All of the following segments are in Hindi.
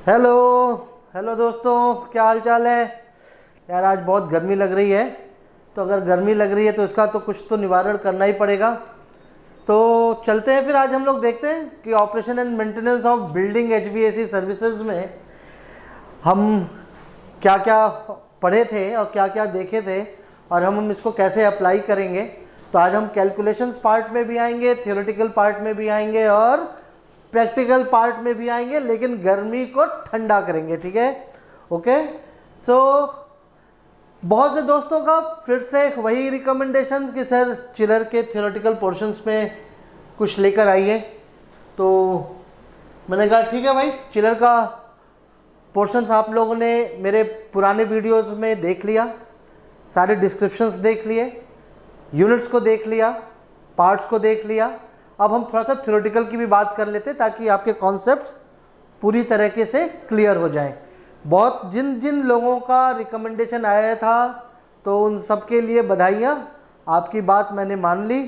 हेलो हेलो दोस्तों, क्या हाल चाल है यार। आज बहुत गर्मी लग रही है, तो अगर गर्मी लग रही है तो इसका तो कुछ तो निवारण करना ही पड़ेगा। तो चलते हैं फिर। आज हम लोग देखते हैं कि operation and maintenance of building HVAC services में हम क्या क्या पढ़े थे और क्या क्या देखे थे और हम इसको कैसे अप्लाई करेंगे। तो आज हम कैलकुलेशंस पार्ट में भी आएंगे, थियोरेटिकल पार्ट में भी आएंगे और प्रैक्टिकल पार्ट में भी आएंगे, लेकिन गर्मी को ठंडा करेंगे। ठीक है, ओके। सो बहुत से दोस्तों का फिर से वही रिकमेंडेशन कि सर चिलर के थियोरेटिकल पोर्शंस में कुछ लेकर आइए। तो मैंने कहा ठीक है भाई, चिलर का पोर्शंस आप लोगों ने मेरे पुराने वीडियोस में देख लिया, सारे डिस्क्रिप्शंस देख लिए, यूनिट्स को देख लिया, पार्ट्स को देख लिया। अब हम थोड़ा सा थ्योरेटिकल की भी बात कर लेते हैं ताकि आपके कॉन्सेप्ट्स पूरी तरीके से क्लियर हो जाएं। बहुत जिन जिन लोगों का रिकमेंडेशन आया था तो उन सब के लिए बधाइयाँ, आपकी बात मैंने मान ली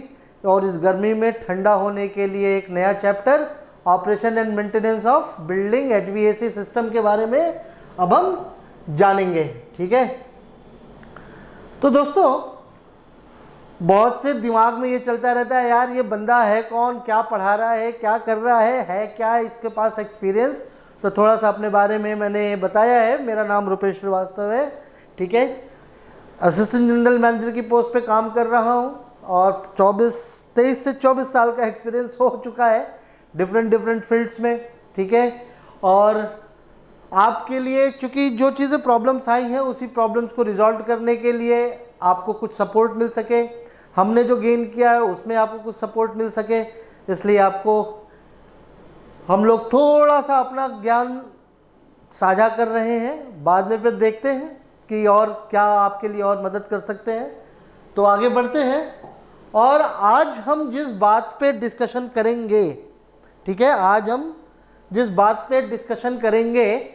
और इस गर्मी में ठंडा होने के लिए एक नया chapter operation and maintenance of building HVAC system के बारे में अब हम जानेंगे। ठीक है, तो दोस्तों बहुत से दिमाग में ये चलता रहता है, यार ये बंदा है कौन, क्या पढ़ा रहा है, क्या कर रहा है क्या इसके पास एक्सपीरियंस। तो थोड़ा सा अपने बारे में मैंने बताया है। मेरा नाम रुपेश श्रीवास्तव है। ठीक है, असिस्टेंट जनरल मैनेजर की पोस्ट पे काम कर रहा हूँ और 23 से 24 साल का एक्सपीरियंस हो चुका है डिफरेंट फील्ड्स में। ठीक है, और आपके लिए चूँकि जो चीज़ें प्रॉब्लम्स आई हैं उसी प्रॉब्लम्स को रिजॉल्व करने के लिए आपको कुछ सपोर्ट मिल सके, हमने जो गेन किया है उसमें आपको कुछ सपोर्ट मिल सके, इसलिए आपको हम लोग थोड़ा सा अपना ज्ञान साझा कर रहे हैं। बाद में फिर देखते हैं कि और क्या आपके लिए और मदद कर सकते हैं। तो आगे बढ़ते हैं और आज हम जिस बात पे डिस्कशन करेंगे, ठीक है, आज हम जिस बात पे डिस्कशन करेंगे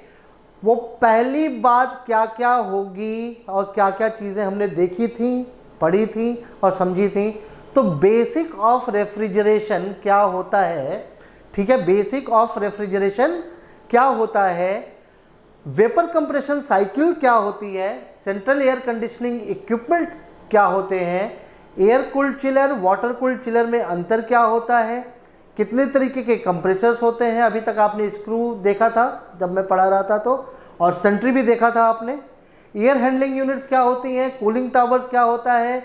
वो पहली बात क्या क्या होगी और क्या क्या चीज़ें हमने देखी थी, पढ़ी थी और समझी थी। तो बेसिक ऑफ रेफ्रिजरेशन क्या होता है, ठीक है, बेसिक ऑफ रेफ्रिजरेशन क्या होता है, वेपर कंप्रेशन साइकिल क्या होती है, सेंट्रल एयर कंडीशनिंग इक्विपमेंट क्या होते हैं, air cooled chiller water cooled chiller में अंतर क्या होता है, कितने तरीके के कंप्रेसर्स होते हैं। अभी तक आपने स्क्रू देखा था जब मैं पढ़ा रहा था तो, और सेंट्री भी देखा था आपने। एयर हैंडलिंग यूनिट्स क्या होती हैं, कूलिंग टावर्स क्या होता है।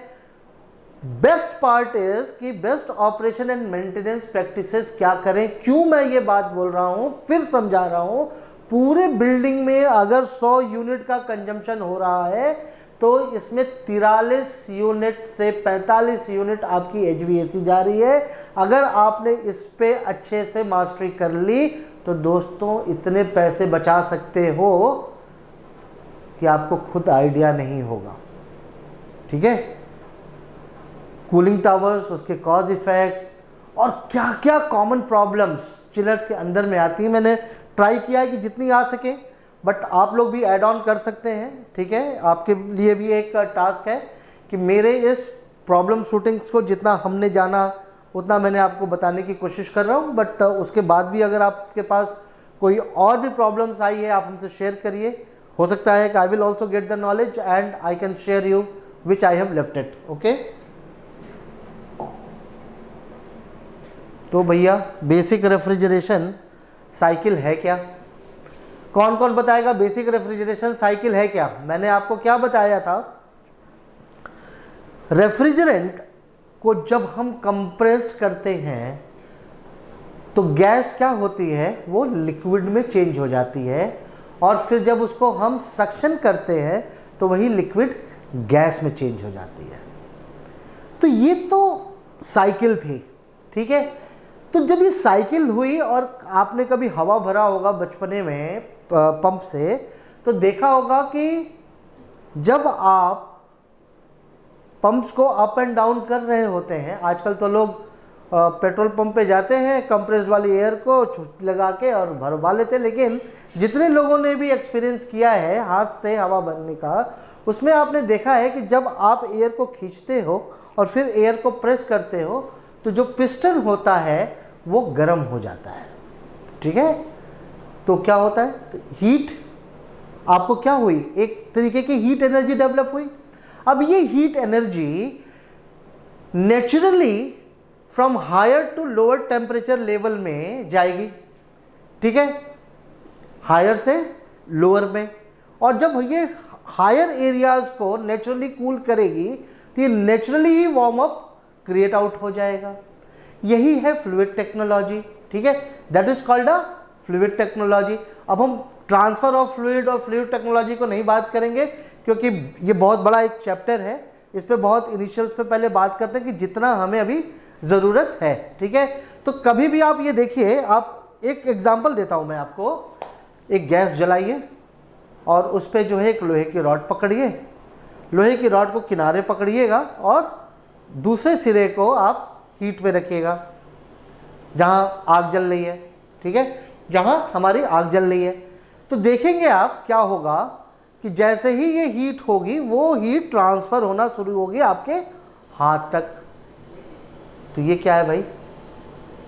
बेस्ट पार्ट इज कि best operation and maintenance practices क्या करें। क्यों मैं ये बात बोल रहा हूँ, फिर समझा रहा हूँ। पूरे बिल्डिंग में अगर 100 यूनिट का कंजम्पशन हो रहा है तो इसमें 43 यूनिट से 45 यूनिट आपकी एचवीएसी जा रही है। अगर आपने इस पे अच्छे से मास्टरी कर ली तो दोस्तों इतने पैसे बचा सकते हो कि आपको खुद आइडिया नहीं होगा। ठीक है, कूलिंग टावर्स, उसके कॉज इफेक्ट्स और क्या क्या कॉमन प्रॉब्लम्स चिलर्स के अंदर में आती है। मैंने ट्राई किया है कि जितनी आ सके, बट आप लोग भी ऐड ऑन कर सकते हैं। ठीक है, आपके लिए भी एक टास्क है कि मेरे इस प्रॉब्लम शूटिंग्स को जितना हमने जाना उतना मैंने आपको बताने की कोशिश कर रहा हूँ। बट उसके बाद भी अगर आपके पास कोई और भी प्रॉब्लम्स आई है आप हमसे शेयर करिए। हो सकता है कि I will also get the knowledge and I can share you which I have left it. Okay, तो भैया बेसिक रेफ्रिजरेशन साइकिल है क्या? कौन कौन बताएगा बेसिक रेफ्रिजरेशन साइकिल है क्या? मैंने आपको क्या बताया था, रेफ्रिजरेंट को जब हम कंप्रेस्ड करते हैं तो गैस क्या होती है, वो लिक्विड में चेंज हो जाती है और फिर जब उसको हम सक्शन करते हैं तो वही लिक्विड गैस में चेंज हो जाती है। तो ये तो साइकिल थी। ठीक है, तो जब ये साइकिल हुई और आपने कभी हवा भरा होगा बचपने में पंप से, तो देखा होगा कि जब आप पंप्स को अप एंड डाउन कर रहे होते हैं, आजकल तो लोग पेट्रोल पंप पे जाते हैं कंप्रेस्ड वाली एयर को लगा के और भरवा लेते हैं, लेकिन जितने लोगों ने भी एक्सपीरियंस किया है हाथ से हवा भरने का, उसमें आपने देखा है कि जब आप एयर को खींचते हो और फिर एयर को प्रेस करते हो तो जो पिस्टन होता है वो गर्म हो जाता है। ठीक है, तो क्या होता है, तो हीट आपको क्या हुई, एक तरीके की हीट एनर्जी डेवलप हुई। अब ये heat energy naturally from higher to lower temperature level में जाएगी, ठीक है, हायर से लोअर में। और जब ये हायर एरियाज को नेचुरली कूल करेगी तो ये नेचुरली ही वार्म अप क्रिएट आउट हो जाएगा। यही है फ्लूइड टेक्नोलॉजी, ठीक है, that is called a fluid technology. अब हम ट्रांसफर ऑफ फ्लूइड और फ्लूइड टेक्नोलॉजी को नहीं बात करेंगे क्योंकि ये बहुत बड़ा एक चैप्टर है, इस पे बहुत इनिशियल्स पे पहले बात करते हैं कि जितना हमें अभी ज़रूरत है, ठीक है। तो कभी भी आप ये देखिए, आप एक एग्जांपल देता हूँ मैं आपको, एक गैस जलाइए और उस पर जो है एक लोहे की रॉड पकड़िए, लोहे की रॉड को किनारे पकड़िएगा और दूसरे सिरे को आप हीट पे रखिएगा जहाँ आग जल रही है, ठीक है, जहाँ हमारी आग जल रही है। तो देखेंगे आप क्या होगा कि जैसे ही ये हीट होगी वो हीट ट्रांसफ़र होना शुरू होगी आपके हाथ तक। तो ये क्या है भाई,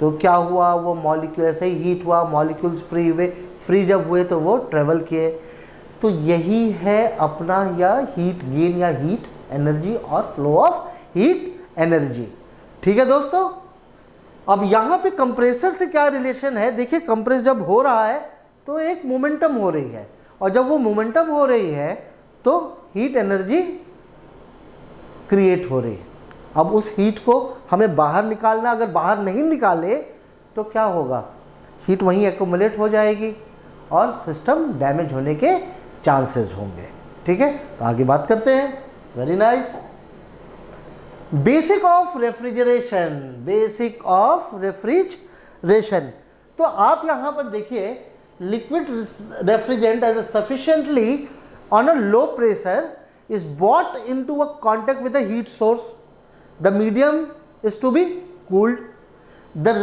तो क्या हुआ, वो मॉलिक्यूल ऐसे ही हीट हुआ, मॉलिक्यूल्स फ्री हुए, फ्री जब हुए तो वो ट्रेवल किए। तो यही है अपना या हीट गेन या हीट एनर्जी और फ्लो ऑफ हीट एनर्जी, ठीक है दोस्तों। अब यहाँ पे कंप्रेसर से क्या रिलेशन है, देखिए कंप्रेस जब हो रहा है तो एक मोमेंटम हो रही है, और जब वो मोमेंटम हो रही है तो हीट एनर्जी क्रिएट हो रही है। अब उस हीट को हमें बाहर निकालना, अगर बाहर नहीं निकाले तो क्या होगा, हीट वहीं एक्यूमुलेट हो जाएगी और सिस्टम डैमेज होने के चांसेस होंगे, ठीक है। तो आगे बात करते हैं, very nice. Basic of refrigeration, basic of refrigeration. तो आप यहाँ पर देखिए, liquid refrigerant as a sufficiently on a low pressure is brought into a contact with a heat source. The medium is to be cooled. The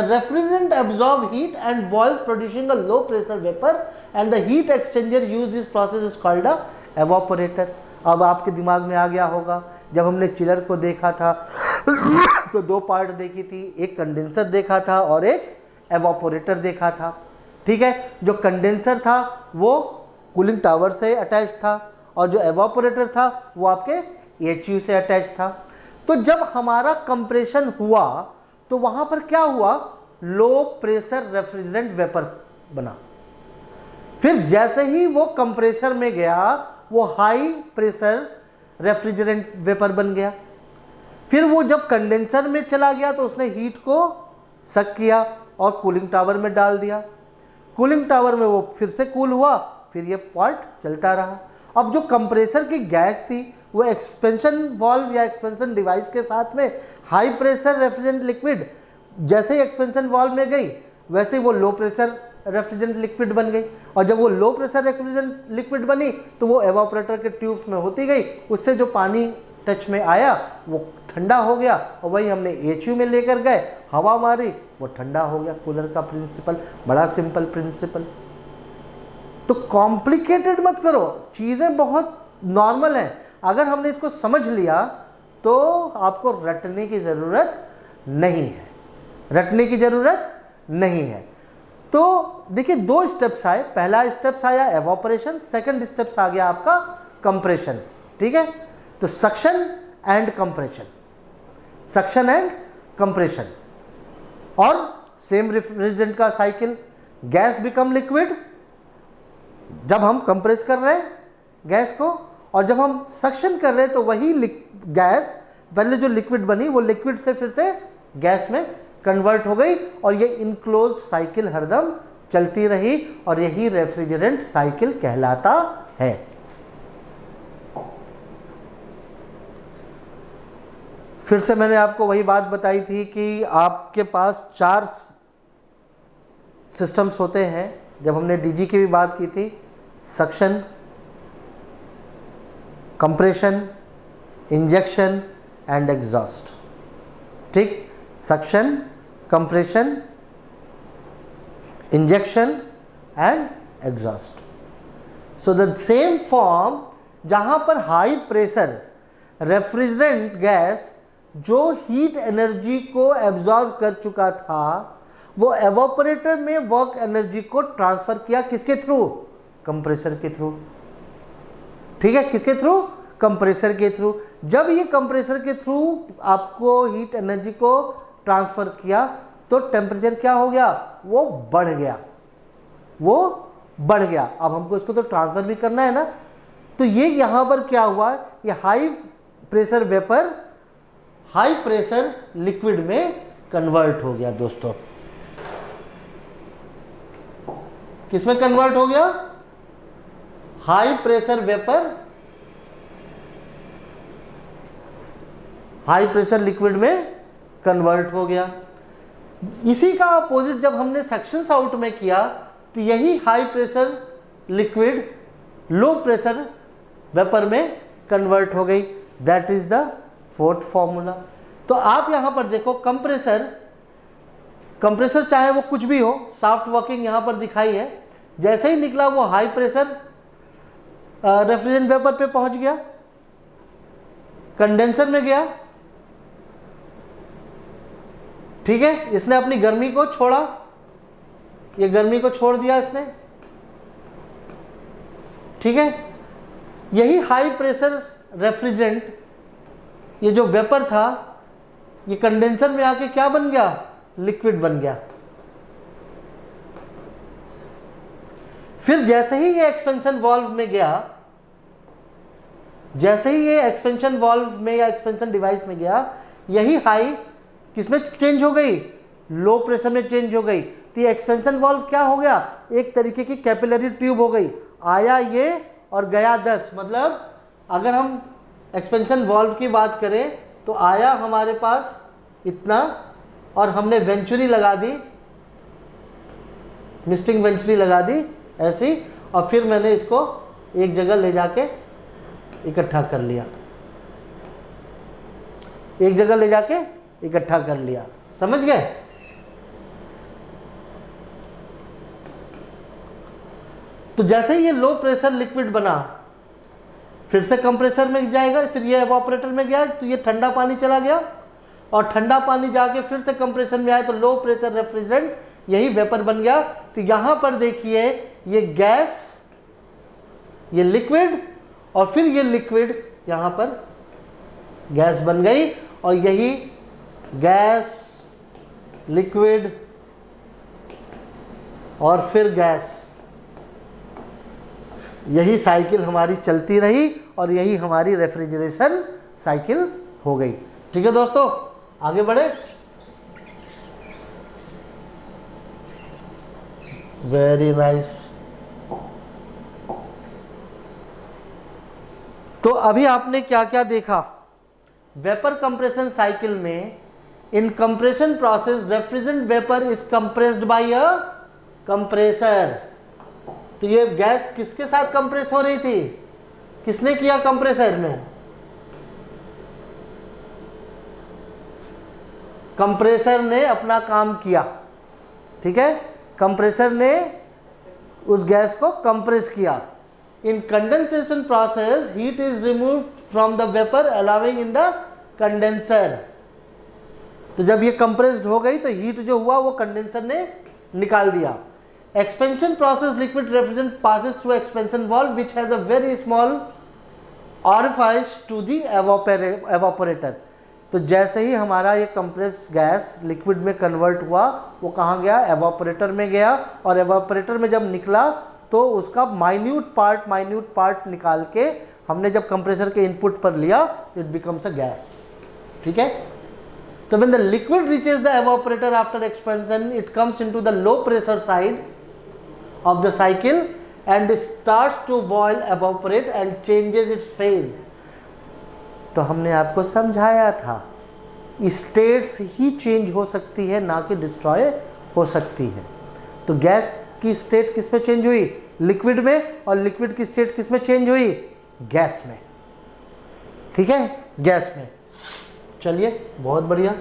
refrigerant absorbs heat and boils, producing a low pressure vapor, and the heat exchanger used this process is called a evaporator. अब आपके दिमाग में आ गया होगा, जब हमने चिलर को देखा था तो दो पार्ट देखी थी, एक कंडेंसर देखा था और एक एवापोरेटर देखा था, ठीक है। जो कंडेंसर था वो कूलिंग टावर से अटैच था और जो एवापोरेटर था वो आपके एचयू से अटैच था। तो जब हमारा कंप्रेशन हुआ तो वहाँ पर क्या हुआ, लो प्रेशर रेफ्रिजरेंट वेपर बना। फिर जैसे ही वो कंप्रेसर में गया वो हाई प्रेशर रेफ्रिजरेंट वेपर बन गया। फिर वो जब कंडेंसर में चला गया तो उसने हीट को सक किया और कूलिंग टावर में डाल दिया। कूलिंग टावर में वो फिर से कूल हुआ, फिर ये पार्ट चलता रहा। अब जो कंप्रेसर की गैस थी वो एक्सपेंशन वाल्व या एक्सपेंशन डिवाइस के साथ में हाई प्रेशर रेफ्रिजरेंट लिक्विड, जैसे ही एक्सपेंशन वाल्व में गई वैसे ही वो लो प्रेशर रेफ्रिजरेंट लिक्विड बन गई। और जब वो लो प्रेशर रेफ्रिजरेंट लिक्विड बनी तो वो एवापोरेटर के ट्यूब्स में होती गई, उससे जो पानी टच में आया वो ठंडा हो गया और वही हमने एचयू में लेकर गए, हवा मारी, वो ठंडा हो गया। कूलर का प्रिंसिपल बड़ा सिंपल प्रिंसिपल। तो कॉम्प्लिकेटेड मत करो, चीज़ें बहुत नॉर्मल हैं। अगर हमने इसको समझ लिया तो आपको रटने की ज़रूरत नहीं है, रटने की ज़रूरत नहीं है। तो देखिए दो स्टेप्स आए, पहला स्टेप्स आया एवापोरेशन, सेकंड स्टेप्स आ गया आपका कंप्रेशन, ठीक है। तो suction and compression, suction and compression, और सेम रेफ्रिजरेंट का साइकिल, गैस बिकम लिक्विड जब हम कंप्रेस कर रहे हैं गैस को, और जब हम सक्शन कर रहे हैं तो वही गैस पहले जो लिक्विड बनी वो लिक्विड से फिर से गैस में कन्वर्ट हो गई, और ये इनक्लोज्ड साइकिल हरदम चलती रही, और यही रेफ्रिजरेंट साइकिल कहलाता है। फिर से मैंने आपको वही बात बताई थी कि आपके पास 4 सिस्टम्स होते हैं, जब हमने डीजी की भी बात की थी, suction, compression, injection and exhaust, ठीक। Suction, compression, injection and exhaust. So the same form, जहां पर हाई प्रेशर रेफ्रिजरेंट गैस जो हीट एनर्जी को एब्जॉर्ब कर चुका था वो एवापोरेटर में वर्क एनर्जी को ट्रांसफर किया किसके थ्रू? कंप्रेसर के थ्रू। ठीक है, किसके थ्रू? कंप्रेसर के थ्रू। जब ये कंप्रेसर के थ्रू आपको हीट एनर्जी को ट्रांसफर किया तो टेम्परेचर क्या हो गया? वो बढ़ गया, वो बढ़ गया। अब हमको इसको तो ट्रांसफर भी करना है ना, तो ये यहां पर क्या हुआ, ये high pressure vapour high pressure liquid में कन्वर्ट हो गया दोस्तों। किसमें कन्वर्ट हो गया? High pressure vapour high pressure liquid में कन्वर्ट हो गया। इसी का अपोजिट जब हमने सक्शंस आउट में किया तो यही high pressure liquid low pressure vapour में कन्वर्ट हो गई। That is the fourth formula. तो आप यहां पर देखो, कंप्रेसर चाहे वो कुछ भी हो, सॉफ्ट वर्किंग यहां पर दिखाई है। जैसे ही निकला वो हाई प्रेशर रेफ्रिजरेंट वेपर पे पहुंच गया, कंडेंसर में गया। ठीक है, इसने अपनी गर्मी को छोड़ा, ये गर्मी को छोड़ दिया इसने। ठीक है, यही हाई प्रेशर रेफ्रिजरेंट, ये जो वेपर था, ये कंडेंसर में आके क्या बन गया? लिक्विड बन गया। फिर जैसे ही ये एक्सपेंशन वाल्व में गया, जैसे ही ये एक्सपेंशन वाल्व में या एक्सपेंशन डिवाइस में गया, यही हाई किसमें चेंज हो गई? लो प्रेशर में चेंज हो गई। तो ये एक्सपेंशन वाल्व क्या हो गया? एक तरीके की कैपिलरी ट्यूब हो गई। आया ये और गया 10। मतलब अगर हम एक्सपेंशन वाल्व की बात करें तो आया हमारे पास इतना और हमने वेंचुरी लगा दी, मिस्टिंग वेंचुरी लगा दी ऐसी, और फिर मैंने इसको एक जगह ले जाके इकट्ठा कर लिया, एक जगह ले जाके इकट्ठा कर लिया। समझ गए? तो जैसे ही ये लो प्रेशर लिक्विड बना, फिर से कंप्रेसर में जाएगा, फिर ये एवापोरेटर में गया तो ये ठंडा पानी चला गया, और ठंडा पानी जाके फिर से कंप्रेसर में आया तो लो प्रेशर रेफ्रिजरेंट यही वेपर बन गया। तो यहां पर देखिए, ये गैस, ये लिक्विड, और फिर ये लिक्विड यहां पर गैस बन गई, और यही गैस, लिक्विड और फिर गैस, यही साइकिल हमारी चलती रही और यही हमारी रेफ्रिजरेशन साइकिल हो गई। ठीक है दोस्तों, आगे बढ़े। Very nice. तो अभी आपने क्या क्या देखा? वेपर कंप्रेशन साइकिल में, in compression process refrigerant vapour is compressed by a compressor. तो ये गैस किसके साथ कंप्रेस हो रही थी? किसने किया कंप्रेसर में? कंप्रेसर ने अपना काम किया। ठीक है, कंप्रेसर ने उस गैस को कंप्रेस किया। In condensation process heat is removed from the vapour allowing in the condenser. तो जब ये कंप्रेस्ड हो गई तो हीट जो हुआ वो कंडेंसर ने निकाल दिया। Expansion process liquid refrigerant passes through expansion valve which has a very small orifice to the evaporator। तो जैसे ही हमारा ये कंप्रेस गैस लिक्विड में कन्वर्ट हुआ, वो कहाँ गया? एवापोरेटर में गया, और एवापोरेटर में जब निकला तो उसका माइन्यूट पार्ट निकाल के हमने जब कंप्रेसर के इनपुट पर लिया तो इट बिकम्स अ गैस। ठीक है, तो when the liquid reaches the evaporator after expansion, it comes into the low pressure side of the cycle and starts to boil, evaporate and changes its phase। तो हमने आपको समझाया था, स्टेट्स ही चेंज हो सकती है, ना कि डिस्ट्रॉय हो सकती है। तो गैस की स्टेट किस में चेंज हुई? लिक्विड में। और लिक्विड की स्टेट किस में चेंज हुई? गैस में। ठीक है, गैस में। चलिए, बहुत बढ़िया,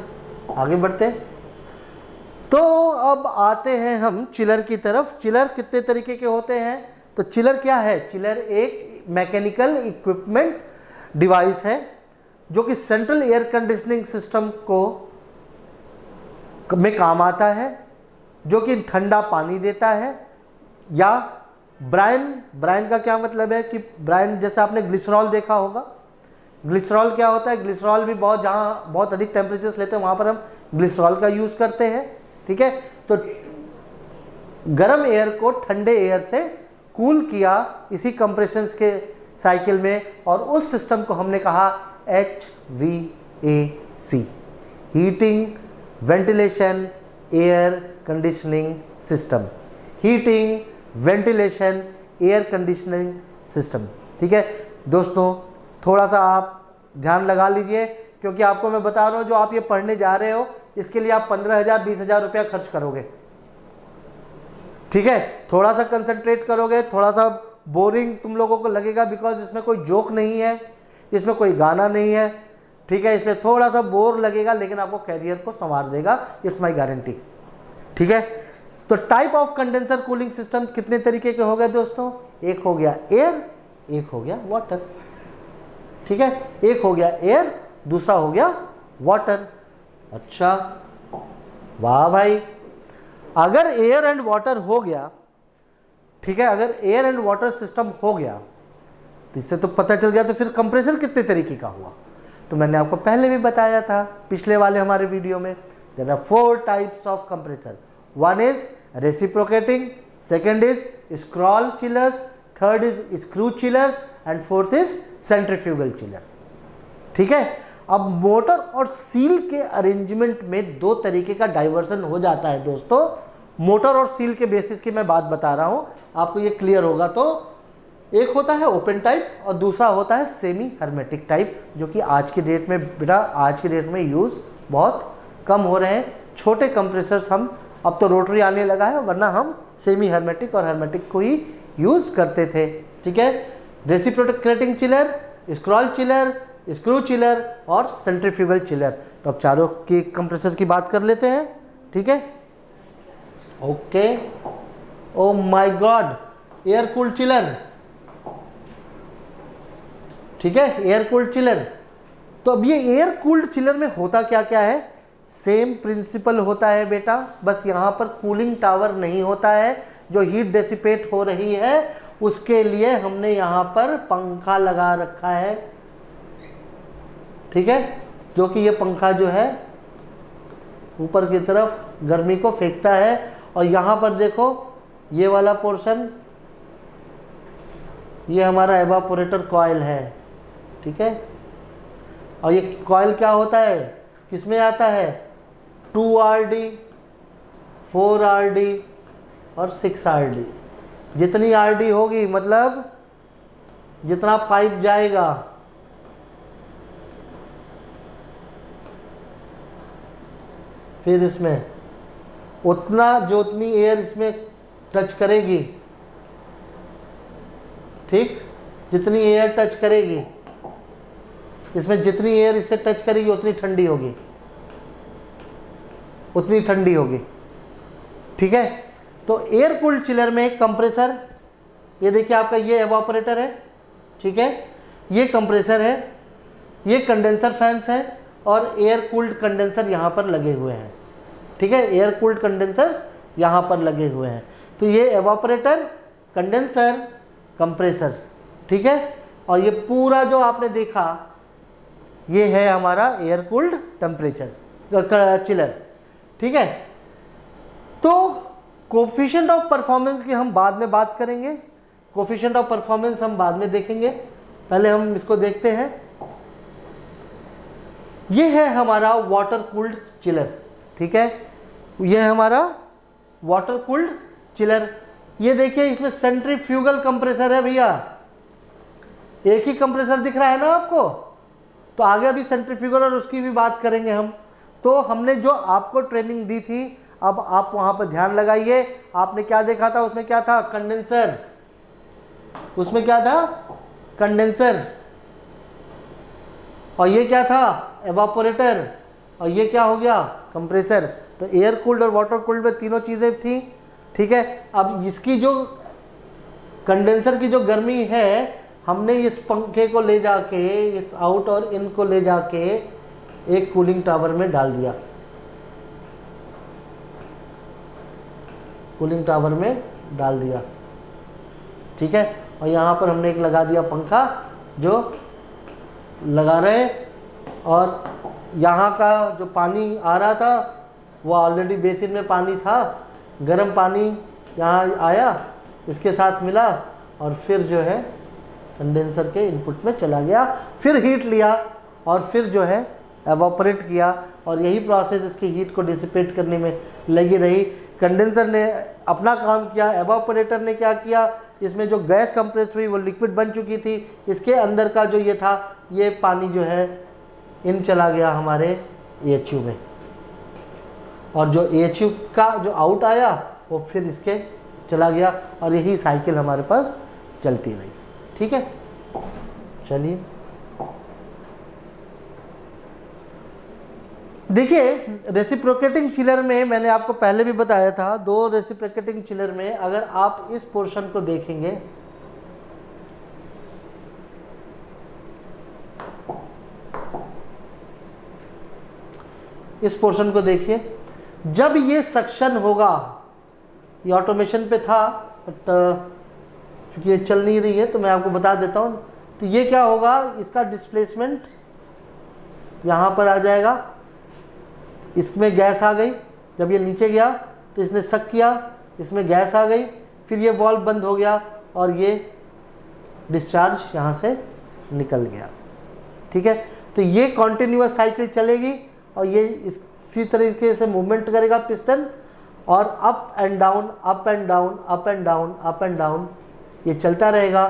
आगे बढ़ते हैं। तो अब आते हैं हम चिलर की तरफ। चिलर कितने तरीके के होते हैं? तो चिलर क्या है? चिलर एक मैकेनिकल इक्विपमेंट डिवाइस है जो कि सेंट्रल एयर कंडीशनिंग सिस्टम को में काम आता है। जो कि ठंडा पानी देता है, या ब्राइन का क्या मतलब है कि ब्राइन, जैसे आपने ग्लिसरॉल देखा होगा, ग्लिसरॉल क्या होता है, ग्लिसरॉल भी बहुत, जहाँ बहुत अधिक टेम्परेचर्स लेते हैं वहाँ पर हम ग्लिसरॉल का यूज़ करते हैं। ठीक है, तो गर्म एयर को ठंडे एयर से कूल किया इसी कंप्रेशंस के साइकिल में, और उस सिस्टम को हमने कहा HVAC, heating ventilation air conditioning system, heating ventilation air conditioning system. ठीक है दोस्तों, थोड़ा सा आप ध्यान लगा लीजिए, क्योंकि आपको मैं बता रहा हूँ जो आप ये पढ़ने जा रहे हो इसके लिए आप 15,000 20,000 रुपया खर्च करोगे। ठीक है, थोड़ा सा कंसंट्रेट करोगे, थोड़ा सा बोरिंग तुम लोगों को लगेगा, बिकॉज इसमें कोई जोक नहीं है, इसमें कोई गाना नहीं है। ठीक है, इसलिए थोड़ा सा बोर लगेगा, लेकिन आपको कैरियर को संवार देगा, इट्स माई गारंटी। ठीक है, तो type of condenser cooling system कितने तरीके के हो गए दोस्तों? एक हो गया एयर, एक हो गया वाटर। ठीक है, एक हो गया एयर, दूसरा हो गया वाटर। अच्छा, वाह भाई, अगर एयर एंड वाटर हो गया, ठीक है, अगर एयर एंड वाटर सिस्टम हो गया तो इससे तो पता चल गया, तो फिर कंप्रेसर कितने तरीके का हुआ? तो मैंने आपको पहले भी बताया था पिछले वाले हमारे वीडियो में, there are 4 types of compressor. One is reciprocating, second is scroll chillers, third is screw chillers, and fourth is centrifugal chiller. ठीक है, अब मोटर और सील के अरेंजमेंट में 2 तरीके का डाइवर्सन हो जाता है दोस्तों। मोटर और सील के बेसिस की मैं बात बता रहा हूं, आपको ये क्लियर होगा। तो एक होता है ओपन टाइप और दूसरा होता है सेमी हर्मेटिक टाइप, जो कि आज की डेट में बेटा, आज की डेट में यूज़ बहुत कम हो रहे हैं। छोटे कंप्रेसर्स हम, अब तो रोटरी आने लगा है, वरना हम सेमी हर्मेटिक और हर्मेटिक को ही यूज़ करते थे। ठीक है, reciprocating chiller, scroll chiller, screw chiller और सेंट्रीफ्यूगल चिलर। तो अब चारों के कंप्रेसर्स की बात कर लेते हैं। ठीक है, okay, oh my God, air cooled chiller. ठीक है, एयर कूल्ड चिलर। तो अब ये एयर कूल्ड चिलर में होता क्या क्या है? सेम प्रिंसिपल होता है बेटा, बस यहाँ पर कूलिंग टावर नहीं होता है। जो हीट डेसिपेट हो रही है उसके लिए हमने यहाँ पर पंखा लगा रखा है। ठीक है, जो कि ये पंखा जो है ऊपर की तरफ गर्मी को फेंकता है, और यहाँ पर देखो ये वाला पोर्शन, ये हमारा एवापोरेटर कॉइल है। ठीक है, और ये कॉइल क्या होता है, किसमें आता है? 2RD, 4RD और 6RD। जितनी RD होगी, मतलब जितना पाइप जाएगा, फिर इसमें उतना, जो उतनी एयर इसमें टच करेगी, ठीक, जितनी एयर टच करेगी इसमें, जितनी एयर इससे टच करेगी उतनी ठंडी होगी, उतनी ठंडी होगी। ठीक है, तो एयर कूल्ड चिलर में कंप्रेसर, ये देखिए आपका ये एवापोरेटर है। ठीक है, ये कंप्रेसर है, ये कंडेंसर फैंस है, और एयर कूल्ड कंडेंसर यहाँ पर लगे हुए हैं। ठीक है, एयर कूल्ड कंडेंसर्स यहाँ पर लगे हुए हैं। तो ये एवापोरेटर, कंडेंसर, कंप्रेसर। ठीक है, और ये पूरा जो आपने देखा ये है हमारा एयर कूल्ड टेम्परेचर चिलर। ठीक है, तो कोफिशिएंट ऑफ परफॉर्मेंस की हम बाद में बात करेंगे, कोफिशिएंट ऑफ परफॉर्मेंस हम बाद में देखेंगे, पहले हम इसको देखते हैं। ये है हमारा वाटर कूल्ड चिलर। ठीक है, ये है हमारा वाटर कूल्ड चिलर। ये देखिए इसमें सेंट्रीफ्यूगल कंप्रेसर है भैया, एक ही कंप्रेसर दिख रहा है ना आपको, तो आगे अभी सेंट्रीफ्यूगल और उसकी भी बात करेंगे हम। तो हमने जो आपको ट्रेनिंग दी थी, अब आप वहाँ पर ध्यान लगाइए। आपने क्या देखा था, उसमें क्या था? कंडेंसर। उसमें क्या था? कंडेंसर। और ये क्या था? एवापोरेटर। और ये क्या हो गया? कंप्रेसर। तो एयर कूल्ड और वाटर कूल्ड में तीनों चीज़ें थी। ठीक है, अब इसकी जो कंडेंसर की जो गर्मी है, हमने इस पंखे को ले जाके, इस आउट और इन को ले जाके एक कूलिंग टावर में डाल दिया। कूलिंग टावर में डाल दिया, ठीक है। और यहाँ पर हमने एक लगा दिया पंखा जो लगा रहे, और यहाँ का जो पानी आ रहा था वो ऑलरेडी बेसिन में पानी था, गर्म पानी यहाँ आया, इसके साथ मिला और फिर जो है कंडेंसर के इनपुट में चला गया, फिर हीट लिया और फिर जो है एवापोरेट किया, और यही प्रोसेस इसकी हीट को डिसिपेट करने में लगी रही। कंडेंसर ने अपना काम किया, एवापोरेटर ने क्या किया, इसमें जो गैस कंप्रेस हुई वो लिक्विड बन चुकी थी, इसके अंदर का जो ये था ये पानी जो है इन चला गया हमारे AHU में, और जो AHU का जो आउट आया वो फिर इसके चला गया, और यही साइकिल हमारे पास चलती रही, ठीक है। चलिए देखिए, रेसिप्रोकेटिंग चिलर में मैंने आपको पहले भी बताया था, दो रेसिप्रोकेटिंग चिलर में अगर आप इस पोर्शन को देखेंगे, इस पोर्शन को देखिए, जब ये सक्शन होगा, ये ऑटोमेशन पे था बट क्योंकि ये चल नहीं रही है तो मैं आपको बता देता हूँ। तो ये क्या होगा, इसका डिस्प्लेसमेंट यहाँ पर आ जाएगा, इसमें गैस आ गई, जब ये नीचे गया तो इसने सक किया, इसमें गैस आ गई, फिर ये वाल्व बंद हो गया और ये डिस्चार्ज यहाँ से निकल गया, ठीक है। तो ये कॉन्टिन्यूअस साइकिल चलेगी और ये इसी तरीके से मूवमेंट करेगा पिस्टन, और up and down, up and down, up and down, up and down, ये चलता रहेगा।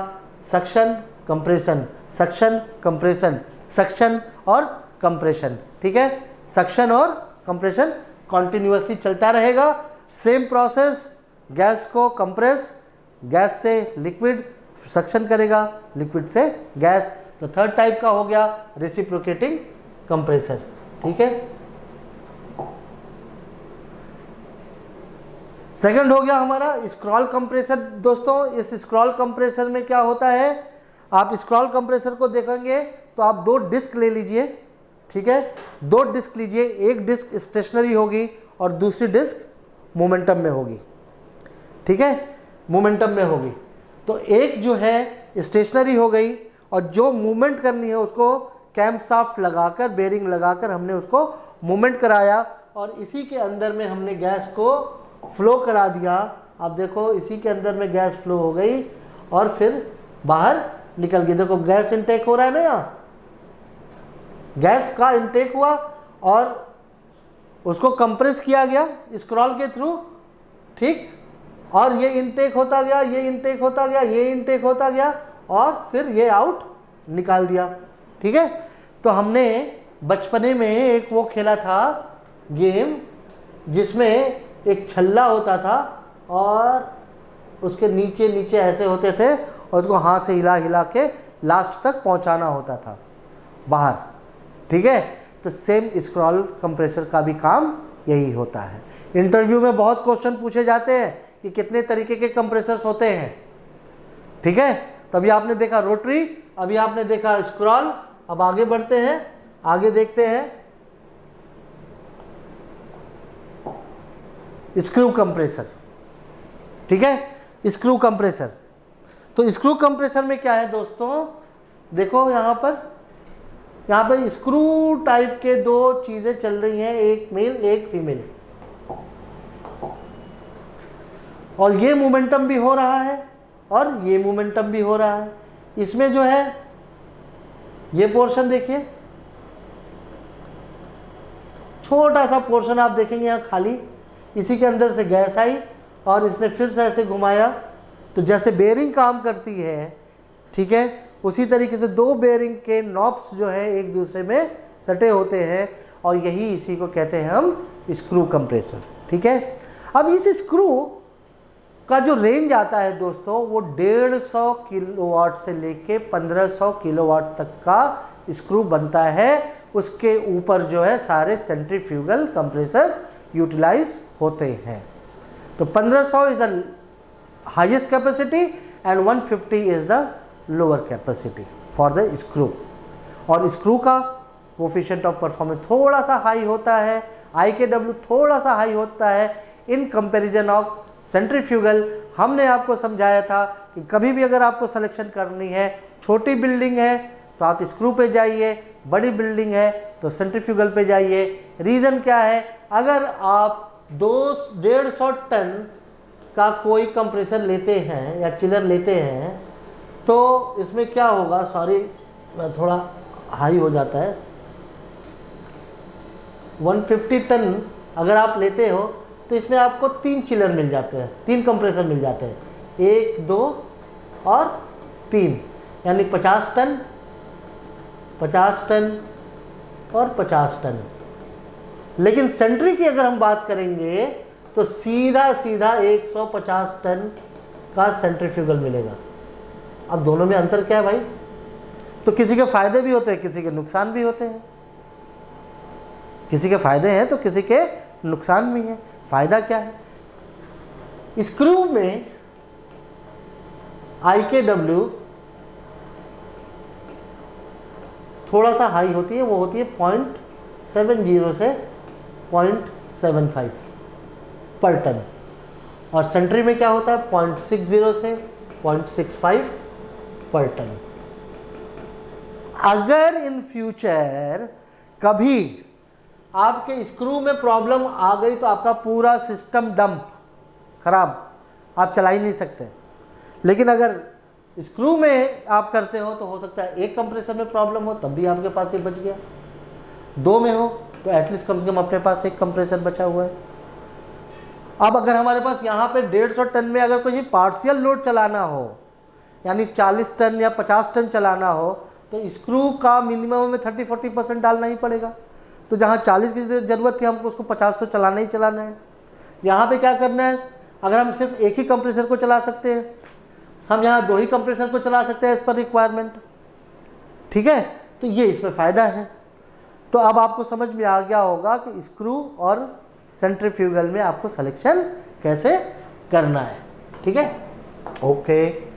Suction compression, suction compression, suction और कंप्रेशन, ठीक है। सक्शन और कंप्रेशन कॉन्टिन्यूअसली चलता रहेगा। सेम प्रोसेस, गैस को कंप्रेस, गैस से लिक्विड, सक्शन करेगा, लिक्विड से गैस। तो थर्ड टाइप का हो गया रेसिप्रोकेटिंग कंप्रेसर, ठीक है। सेकंड हो गया हमारा स्क्रॉल कंप्रेसर। दोस्तों, इस स्क्रॉल कंप्रेसर में क्या होता है, आप स्क्रॉल कंप्रेसर को देखेंगे तो आप दो डिस्क ले लीजिए, ठीक है। दो डिस्क लीजिए, एक डिस्क स्टेशनरी होगी और दूसरी डिस्क मोमेंटम में होगी, ठीक है, मोमेंटम में होगी। तो एक जो है स्टेशनरी हो गई और जो मूवमेंट करनी है उसको कैम शाफ्ट लगाकर, बेरिंग लगाकर हमने उसको मूवमेंट कराया, और इसी के अंदर में हमने गैस को फ्लो करा दिया। आप देखो, इसी के अंदर में गैस फ्लो हो गई और फिर बाहर निकल गई। देखो गैस इनटेक हो रहा है ना, यहाँ गैस का इनटेक हुआ और उसको कंप्रेस किया गया स्क्रॉल के थ्रू, ठीक, और ये इनटेक होता गया, ये इनटेक होता गया, ये इनटेक होता गया, और फिर ये आउट निकाल दिया, ठीक है। तो हमने बचपने में एक वो खेला था गेम जिसमें एक छल्ला होता था और उसके नीचे नीचे ऐसे होते थे और उसको हाथ से हिला हिला के लास्ट तक पहुंचाना होता था बाहर, ठीक है। तो सेम स्क्रॉल कंप्रेसर का भी काम यही होता है। इंटरव्यू में बहुत क्वेश्चन पूछे जाते हैं कि कितने तरीके के कंप्रेसर्स होते हैं, ठीक है। तो अभी आपने देखा रोटरी, अभी आपने देखा स्क्रॉल, अब आगे बढ़ते हैं, आगे देखते हैं स्क्रू कंप्रेसर, ठीक है। स्क्रू कंप्रेसर, तो स्क्रू कंप्रेसर में क्या है दोस्तों, देखो यहाँ पर स्क्रू टाइप के दो चीजें चल रही हैं, एक मेल एक फीमेल, और ये मोमेंटम भी हो रहा है और ये मोमेंटम भी हो रहा है। इसमें जो है ये पोर्शन देखिए, छोटा सा पोर्शन आप देखेंगे यहाँ खाली, इसी के अंदर से गैस आई और इसने फिर से ऐसे घुमाया, तो जैसे बेयरिंग काम करती है, ठीक है, उसी तरीके से दो बेयरिंग के नॉब्स जो है एक दूसरे में सटे होते हैं, और यही इसी को कहते हैं हम स्क्रू कंप्रेसर, ठीक है। अब इस स्क्रू का जो रेंज आता है दोस्तों, वो 150 किलोवाट से लेके 1500 किलोवाट तक का स्क्रू बनता है। उसके ऊपर जो है सारे सेंट्रीफ्यूगल कंप्रेसर्स यूटिलाइज होते हैं। तो 1500 is the highest capacity and 150 is the lower capacity for the screw. और स्क्रू का कोफिशिएंट ऑफ परफॉर्मेंस थोड़ा सा हाई होता है, IKW थोड़ा सा हाई होता है इन कंपैरिजन ऑफ सेंट्रीफ्यूगल हमने आपको समझाया था कि कभी भी अगर आपको सिलेक्शन करनी है, छोटी बिल्डिंग है तो आप स्क्रू पे जाइए, बड़ी बिल्डिंग है तो सेंट्रीफ्यूगल पे जाइए। रीज़न क्या है, अगर आप 150 टन का कोई कंप्रेसर लेते हैं या चिलर लेते हैं तो इसमें क्या होगा, सॉरी थोड़ा हाई हो जाता है, 150 टन अगर आप लेते हो तो इसमें आपको 3 चिलर मिल जाते हैं, 3 कंप्रेसर मिल जाते हैं, 1, 2 और 3, यानी 50 टन, 50 टन और 50 टन। लेकिन सेंट्री की अगर हम बात करेंगे तो सीधा सीधा 150 टन का सेंट्रीफ्यूगल मिलेगा। अब दोनों में अंतर क्या है भाई, तो किसी के फायदे भी होते हैं, किसी के नुकसान भी होते हैं, किसी के फायदे हैं तो किसी के नुकसान भी हैं। फायदा क्या है, स्क्रू में IKW थोड़ा सा हाई होती है, वो होती है 0.70 से 0.75 पर टन, और सेंट्री में क्या होता है 0.60 से 0.65 पर टन। अगर इन फ्यूचर कभी आपके स्क्रू में प्रॉब्लम आ गई तो आपका पूरा सिस्टम डंप, खराब, आप चला ही नहीं सकते। लेकिन अगर स्क्रू में आप करते हो तो हो सकता है एक कंप्रेसर में प्रॉब्लम हो तब भी आपके पास ये बच गया, 2 में हो तो एटलीस्ट कम से कम अपने पास एक कंप्रेसर बचा हुआ है। अब अगर हमारे पास यहाँ पे 150 टन में अगर कोई पार्शियल लोड चलाना हो, यानी 40 टन या 50 टन चलाना हो, तो स्क्रू का मिनिमम में 30-40% डालना ही पड़ेगा। तो जहाँ 40 की ज़रूरत थी हमको उसको 50 तो चलाना ही चलाना है। यहाँ पे क्या करना है, अगर हम सिर्फ एक ही कंप्रेसर को चला सकते हैं, हम यहाँ 2 ही कंप्रेसर को चला सकते हैं एज पर रिक्वायरमेंट, ठीक है, तो ये इसमें फ़ायदा है। तो अब आपको समझ में आ गया होगा कि स्क्रू और सेंट्रीफ्यूगल में आपको सिलेक्शन कैसे करना है, ठीक है, ओके।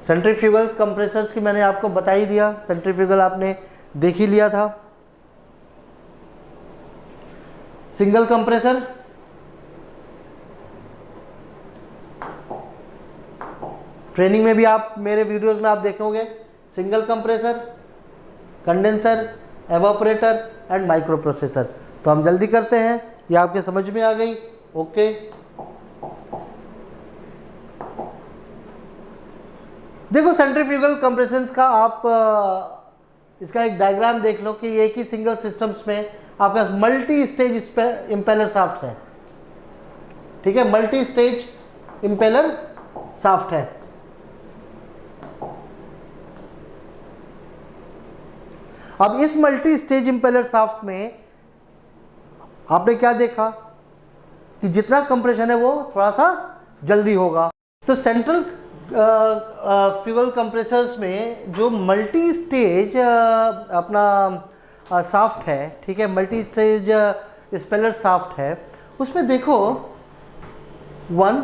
सेंट्रीफ्यूगल कंप्रेसर्स की मैंने आपको बता ही दिया, सेंट्रीफ्यूगल आपने देख ही लिया था। सिंगल कंप्रेसर, ट्रेनिंग में भी आप मेरे वीडियोस में आप देखोगे, single compressor, condenser, evaporator and micro processor. तो हम जल्दी करते हैं, ये आपके समझ में आ गई, ओके। देखो सेंट्रीफ्यूगल कंप्रेशंस का आप इसका एक डायग्राम देख लो कि एक ही सिंगल सिस्टम्स में आपके पास मल्टी स्टेज इम्पेलर शाफ्ट है, ठीक है, मल्टी स्टेज इम्पेलर शाफ्ट है। अब इस मल्टी स्टेज इम्पेलर शाफ्ट में आपने क्या देखा कि जितना कंप्रेशन है वो थोड़ा सा जल्दी होगा। तो सेंट्रल फ्यूगल कंप्रेसर्स में जो मल्टी स्टेज अपना शाफ्ट है, ठीक है, मल्टी स्टेज स्पेलर शाफ्ट है, उसमें देखो 1,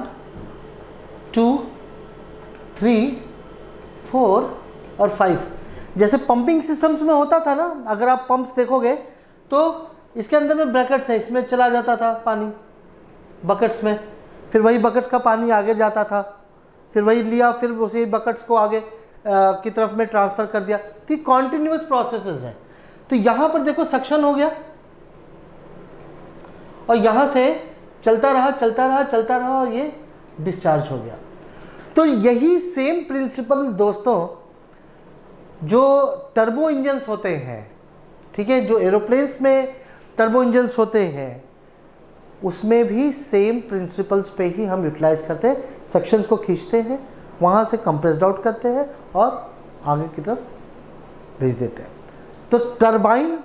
2, 3, 4 और 5, जैसे पंपिंग सिस्टम्स में होता था ना। अगर आप पंप्स देखोगे तो इसके अंदर में ब्रैकेट्स है, इसमें चला जाता था पानी बकेट्स में, फिर वही बकेट्स का पानी आगे जाता था, फिर वही लिया, फिर उसी बकेट्स को आगे की तरफ में ट्रांसफ़र कर दिया। तो कॉन्टिन्यूस प्रोसेसेस है। तो यहाँ पर देखो सक्शन हो गया और यहाँ से चलता रहा चलता रहा चलता रहा और ये डिस्चार्ज हो गया। तो यही सेम प्रिंसिपल दोस्तों जो टर्बो इंजन्स होते हैं, ठीक है, जो एरोप्लेन्स में टर्बो इंजन्स होते हैं, उसमें भी सेम प्रिंसिपल्स पे ही हम यूटिलाइज करते हैं। सेक्शंस को खींचते हैं, वहाँ से कंप्रेस्ड आउट करते हैं और आगे की तरफ भेज देते हैं। तो टरबाइन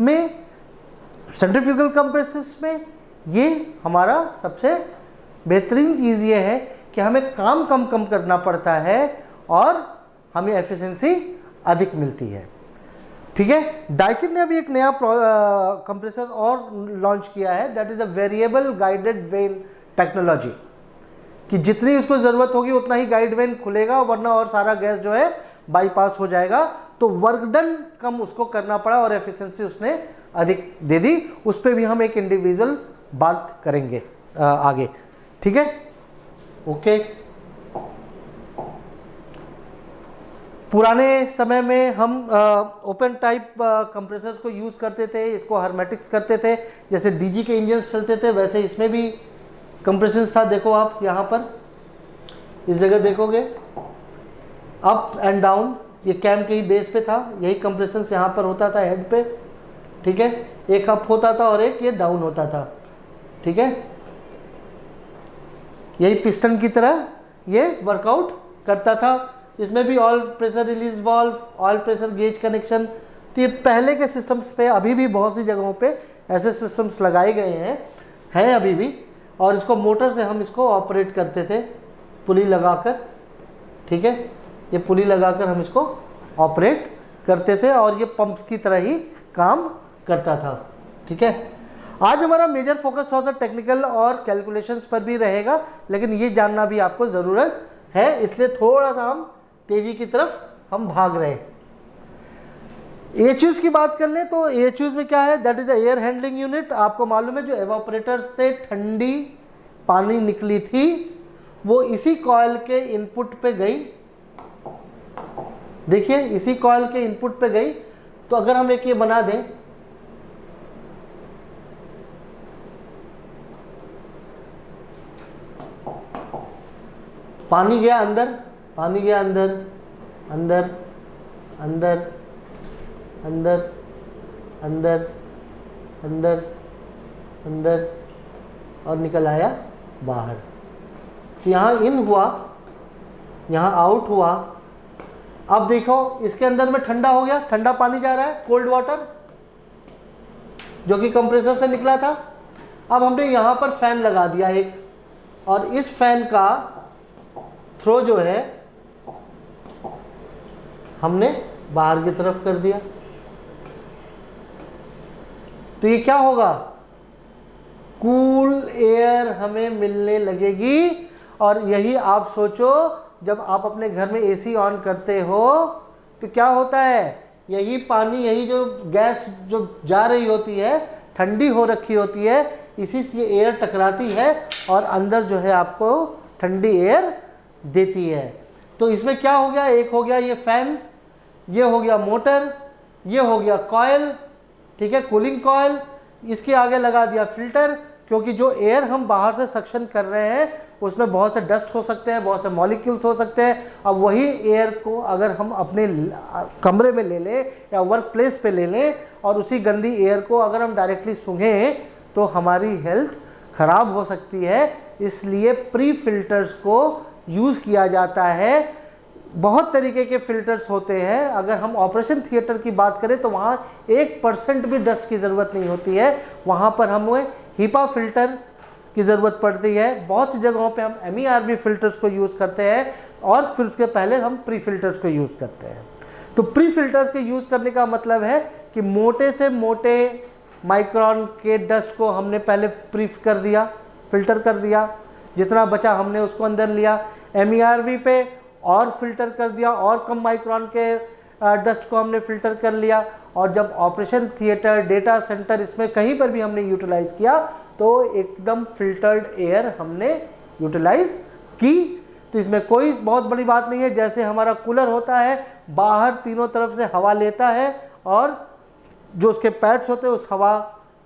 में, सेंट्रीफ्यूगल कंप्रेसर्स में ये हमारा सबसे बेहतरीन चीज़ ये है कि हमें काम कम करना पड़ता है और हमें एफिशिएंसी अधिक मिलती है, ठीक है। डाइकिन ने अभी एक नया कंप्रेसर और लॉन्च किया है, that is a variable guided when technology, कि जितनी उसको ज़रूरत होगी उतना ही गाइड वेन खुलेगा, वरना और सारा गैस जो है बाईपास हो जाएगा। तो वर्क डन कम उसको करना पड़ा और एफिशिएंसी उसने अधिक दे दी। उस पर भी हम एक इंडिविजुअल बात करेंगे आगे, ठीक है। ओके, पुराने समय में हम ओपन टाइप कंप्रेसर्स को यूज़ करते थे, इसको हर्मेटिक्स करते थे। जैसे डीजी के इंजन चलते थे वैसे इसमें भी कंप्रेशंस था। देखो आप यहाँ पर इस जगह देखोगे अप एंड डाउन, ये कैम के ही बेस पे था, यही कंप्रेशंस यहाँ पर होता था हेड पे, ठीक है। एक अप होता था और एक ये डाउन होता था, ठीक है। यही पिस्टन की तरह ये वर्कआउट करता था। इसमें भी oil pressure release valve, oil pressure gauge connection. तो ये पहले के सिस्टम्स पे अभी भी बहुत सी जगहों पे ऐसे सिस्टम्स लगाए गए हैं अभी भी। और इसको मोटर से हम इसको ऑपरेट करते थे, पुली लगाकर, ठीक है। ये पुली लगाकर हम इसको ऑपरेट करते थे और ये पंप्स की तरह ही काम करता था, ठीक है। आज हमारा मेजर फोकस थोड़ा सा टेक्निकल और कैलकुलेशंस पर भी रहेगा, लेकिन ये जानना भी आपको ज़रूरत है, इसलिए थोड़ा सा हम तेजी की तरफ हम भाग रहे हैं। AHUs की बात कर लें तो AHUs में क्या है, that is air handling unit. आपको मालूम है जो एवापोरेटर से ठंडी पानी निकली थी वो इसी कॉइल के इनपुट पे गई। देखिए इसी कॉइल के इनपुट पे गई। तो अगर हम एक ये बना दें, पानी गया अंदर, पानी गया अंदर, अंदर अंदर अंदर अंदर अंदर अंदर और निकल आया बाहर। तो यहाँ इन हुआ, यहाँ आउट हुआ। अब देखो इसके अंदर में ठंडा हो गया, ठंडा पानी जा रहा है, कोल्ड वाटर जो कि कंप्रेसर से निकला था। अब हमने यहाँ पर फैन लगा दिया एक, और इस फैन का थ्रो जो है हमने बाहर की तरफ कर दिया। तो ये क्या होगा, कूल एयर हमें मिलने लगेगी। और यही आप सोचो जब आप अपने घर में एसी ऑन करते हो तो क्या होता है, यही पानी, यही जो गैस जो जा रही होती है ठंडी हो रखी होती है, इसी से एयर टकराती है और अंदर जो है आपको ठंडी एयर देती है। तो इसमें क्या हो गया, एक हो गया ये फैन, ये हो गया मोटर, ये हो गया कॉइल, ठीक है, कूलिंग कॉइल। इसके आगे लगा दिया फिल्टर, क्योंकि जो एयर हम बाहर से सक्शन कर रहे हैं उसमें बहुत से डस्ट हो सकते हैं, बहुत से मॉलिक्यूल्स हो सकते हैं। अब वही एयर को अगर हम अपने कमरे में ले लें या वर्क प्लेस पे ले लें और उसी गंदी एयर को अगर हम डायरेक्टली सूंघें तो हमारी हेल्थ ख़राब हो सकती है। इसलिए प्री फिल्टर्स को यूज़ किया जाता है। बहुत तरीके के फिल्टर्स होते हैं। अगर हम ऑपरेशन थिएटर की बात करें तो वहाँ 1% भी डस्ट की ज़रूरत नहीं होती है, वहाँ पर हमें हीपा फिल्टर की ज़रूरत पड़ती है। बहुत सी जगहों पे हम MERV फिल्टर्स को यूज़ करते हैं और फिर उसके पहले हम प्री फिल्टर्स को यूज़ करते हैं। तो प्री फिल्टर्स के यूज़ करने का मतलब है कि मोटे से मोटे माइक्रोन के डस्ट को हमने पहले प्री कर दिया, फिल्टर कर दिया, जितना बचा हमने उसको अंदर लिया। MERV पे और फिल्टर कर दिया, और कम माइक्रोन के डस्ट को हमने फिल्टर कर लिया। और जब ऑपरेशन थिएटर, डेटा सेंटर, इसमें कहीं पर भी हमने यूटिलाइज़ किया तो एकदम फिल्टर्ड एयर हमने यूटिलाइज़ की। तो इसमें कोई बहुत बड़ी बात नहीं है। जैसे हमारा कूलर होता है, बाहर तीनों तरफ से हवा लेता है और जो उसके पैड्स होते हैं उस हवा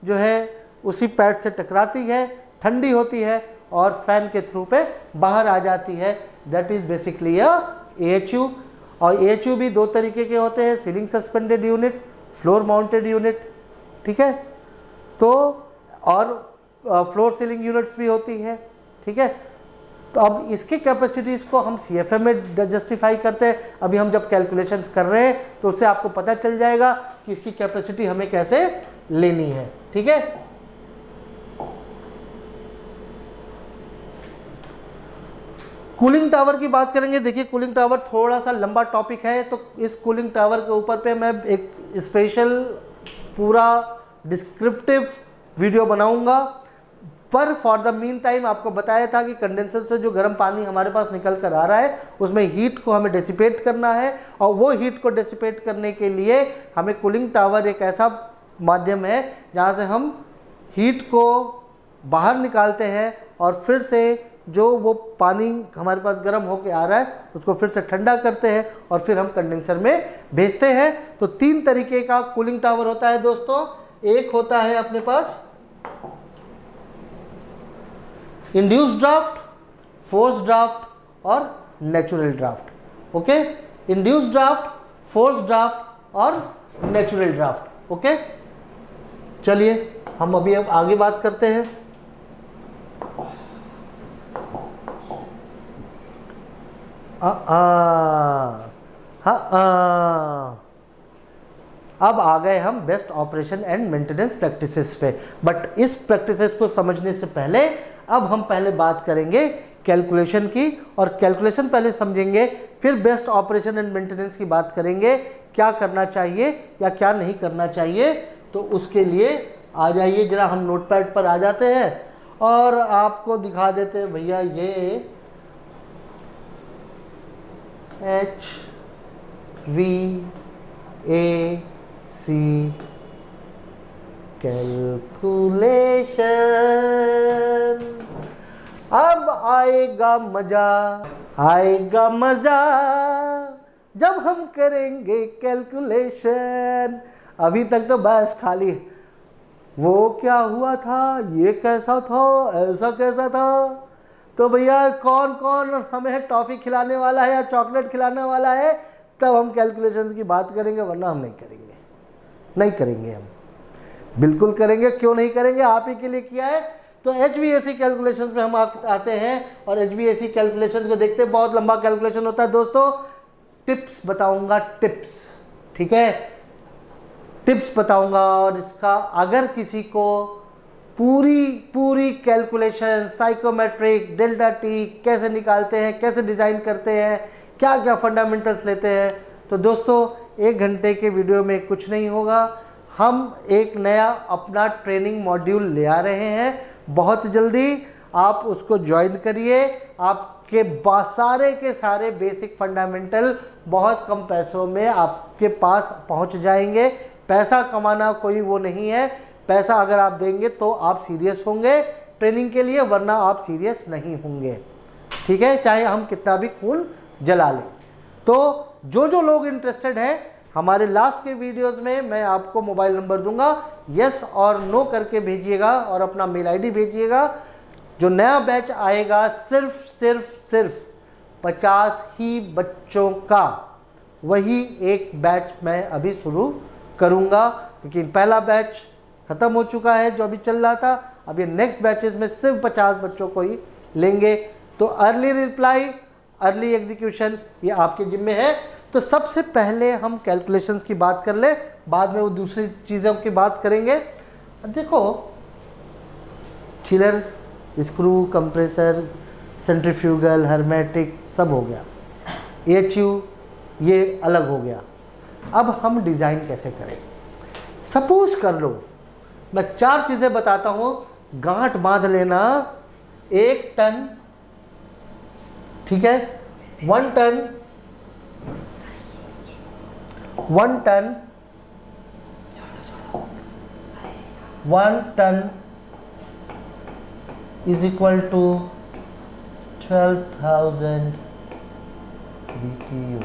जो है उसी पैड से टकराती है, ठंडी होती है और फैन के थ्रू पे बाहर आ जाती है। That is basically a AHU। और AHU भी दो तरीके के होते हैं, ceiling suspended unit, floor mounted unit, ठीक है। तो और फ्लोर सीलिंग यूनिट्स भी होती है, ठीक है। तो अब इसकी कैपेसिटीज़ को हम CFM में जस्टिफाई करते हैं। अभी हम जब कैलकुलेशंस कर रहे हैं तो उससे आपको पता चल जाएगा कि इसकी कैपेसिटी हमें कैसे लेनी है, ठीक है। कूलिंग टावर की बात करेंगे। देखिए कूलिंग टावर थोड़ा सा लंबा टॉपिक है, तो इस कूलिंग टावर के ऊपर पे मैं एक स्पेशल पूरा डिस्क्रिप्टिव वीडियो बनाऊंगा। पर फॉर द मीन टाइम आपको बताया था कि कंडेंसर से जो गर्म पानी हमारे पास निकल कर आ रहा है उसमें हीट को हमें डिसिपेट करना है, और वो हीट को डिसिपेट करने के लिए हमें कूलिंग टावर एक ऐसा माध्यम है जहाँ से हम हीट को बाहर निकालते हैं और फिर से जो वो पानी हमारे पास गर्म होके आ रहा है उसको फिर से ठंडा करते हैं और फिर हम कंडेंसर में भेजते हैं। तो 3 तरीके का कूलिंग टावर होता है दोस्तों। एक होता है अपने पास इंड्यूस्ड ड्राफ्ट, फोर्स ड्राफ्ट और natural draft. Okay, induced draft, force draft और नेचुरल ड्राफ्ट। ओके, चलिए हम अभी अब आगे बात करते हैं। अब आ गए हम best operation and maintenance practices पे। बट इस प्रैक्टिसेस को समझने से पहले अब हम पहले बात करेंगे कैलकुलेशन की, और कैलकुलेशन पहले समझेंगे, फिर बेस्ट ऑपरेशन एंड मेंटेनेंस की बात करेंगे, क्या करना चाहिए या क्या नहीं करना चाहिए। तो उसके लिए आ जाइए जरा, हम नोटपैड पर आ जाते हैं और आपको दिखा देते हैं भैया ये HVAC कैलकुलेशन। अब आएगा मजा, आएगा मजा जब हम करेंगे कैलकुलेशन। अभी तक तो बस खाली वो क्या हुआ था, ये कैसा था, ऐसा कैसा था। तो भैया कौन कौन हमें टॉफ़ी खिलाने वाला है या चॉकलेट खिलाने वाला है, तब हम कैलकुलेशंस की बात करेंगे, वरना हम नहीं करेंगे। नहीं करेंगे, हम बिल्कुल करेंगे। क्यों नहीं करेंगे, आप ही के लिए किया है। तो HVAC कैलकुलेशंस में हम आते हैं और HVAC कैलकुलेशंस को देखते हैं। बहुत लंबा कैलकुलेशन होता है दोस्तों, टिप्स बताऊंगा, टिप्स, ठीक है, टिप्स बताऊंगा। और इसका अगर किसी को पूरी कैलकुलेशन, साइकोमेट्रिक, डेल्टा टी कैसे निकालते हैं, कैसे डिज़ाइन करते हैं, क्या क्या फंडामेंटल्स लेते हैं, तो दोस्तों 1 घंटे के वीडियो में कुछ नहीं होगा। हम एक नया अपना ट्रेनिंग मॉड्यूल ले आ रहे हैं बहुत जल्दी, आप उसको ज्वाइन करिए। आपके सारे के सारे बेसिक फंडामेंटल बहुत कम पैसों में आपके पास पहुंच जाएंगे। पैसा कमाना कोई वो नहीं है, पैसा अगर आप देंगे तो आप सीरियस होंगे ट्रेनिंग के लिए, वरना आप सीरियस नहीं होंगे, ठीक है, चाहे हम कितना भी खून जला लें। तो जो लोग इंटरेस्टेड हैं, हमारे लास्ट के वीडियोस में मैं आपको मोबाइल नंबर दूंगा, यस और नो करके भेजिएगा और अपना मेल आईडी भेजिएगा। जो नया बैच आएगा सिर्फ 50 ही बच्चों का, वही एक बैच मैं अभी शुरू करूंगा, क्योंकि पहला बैच ख़त्म हो चुका है जो अभी चल रहा था। अब ये नेक्स्ट बैचेस में सिर्फ 50 बच्चों को ही लेंगे। तो अर्ली रिप्लाई, अर्ली एग्जीक्यूशन ये आपके जिम्मे है। तो सबसे पहले हम कैलकुलेशंस की बात कर ले, बाद में वो दूसरी चीज़ों की बात करेंगे। देखो, chiller, screw, compressor, centrifugal, hermetic सब हो गया, AHU ये अलग हो गया। अब हम डिज़ाइन कैसे करें। सपोज कर लो मैं 4 चीज़ें बताता हूँ, गांठ बांध लेना। 1 टन, ठीक है, 1 ton, 1 ton, 1 ton is equal to 12,000 BTU।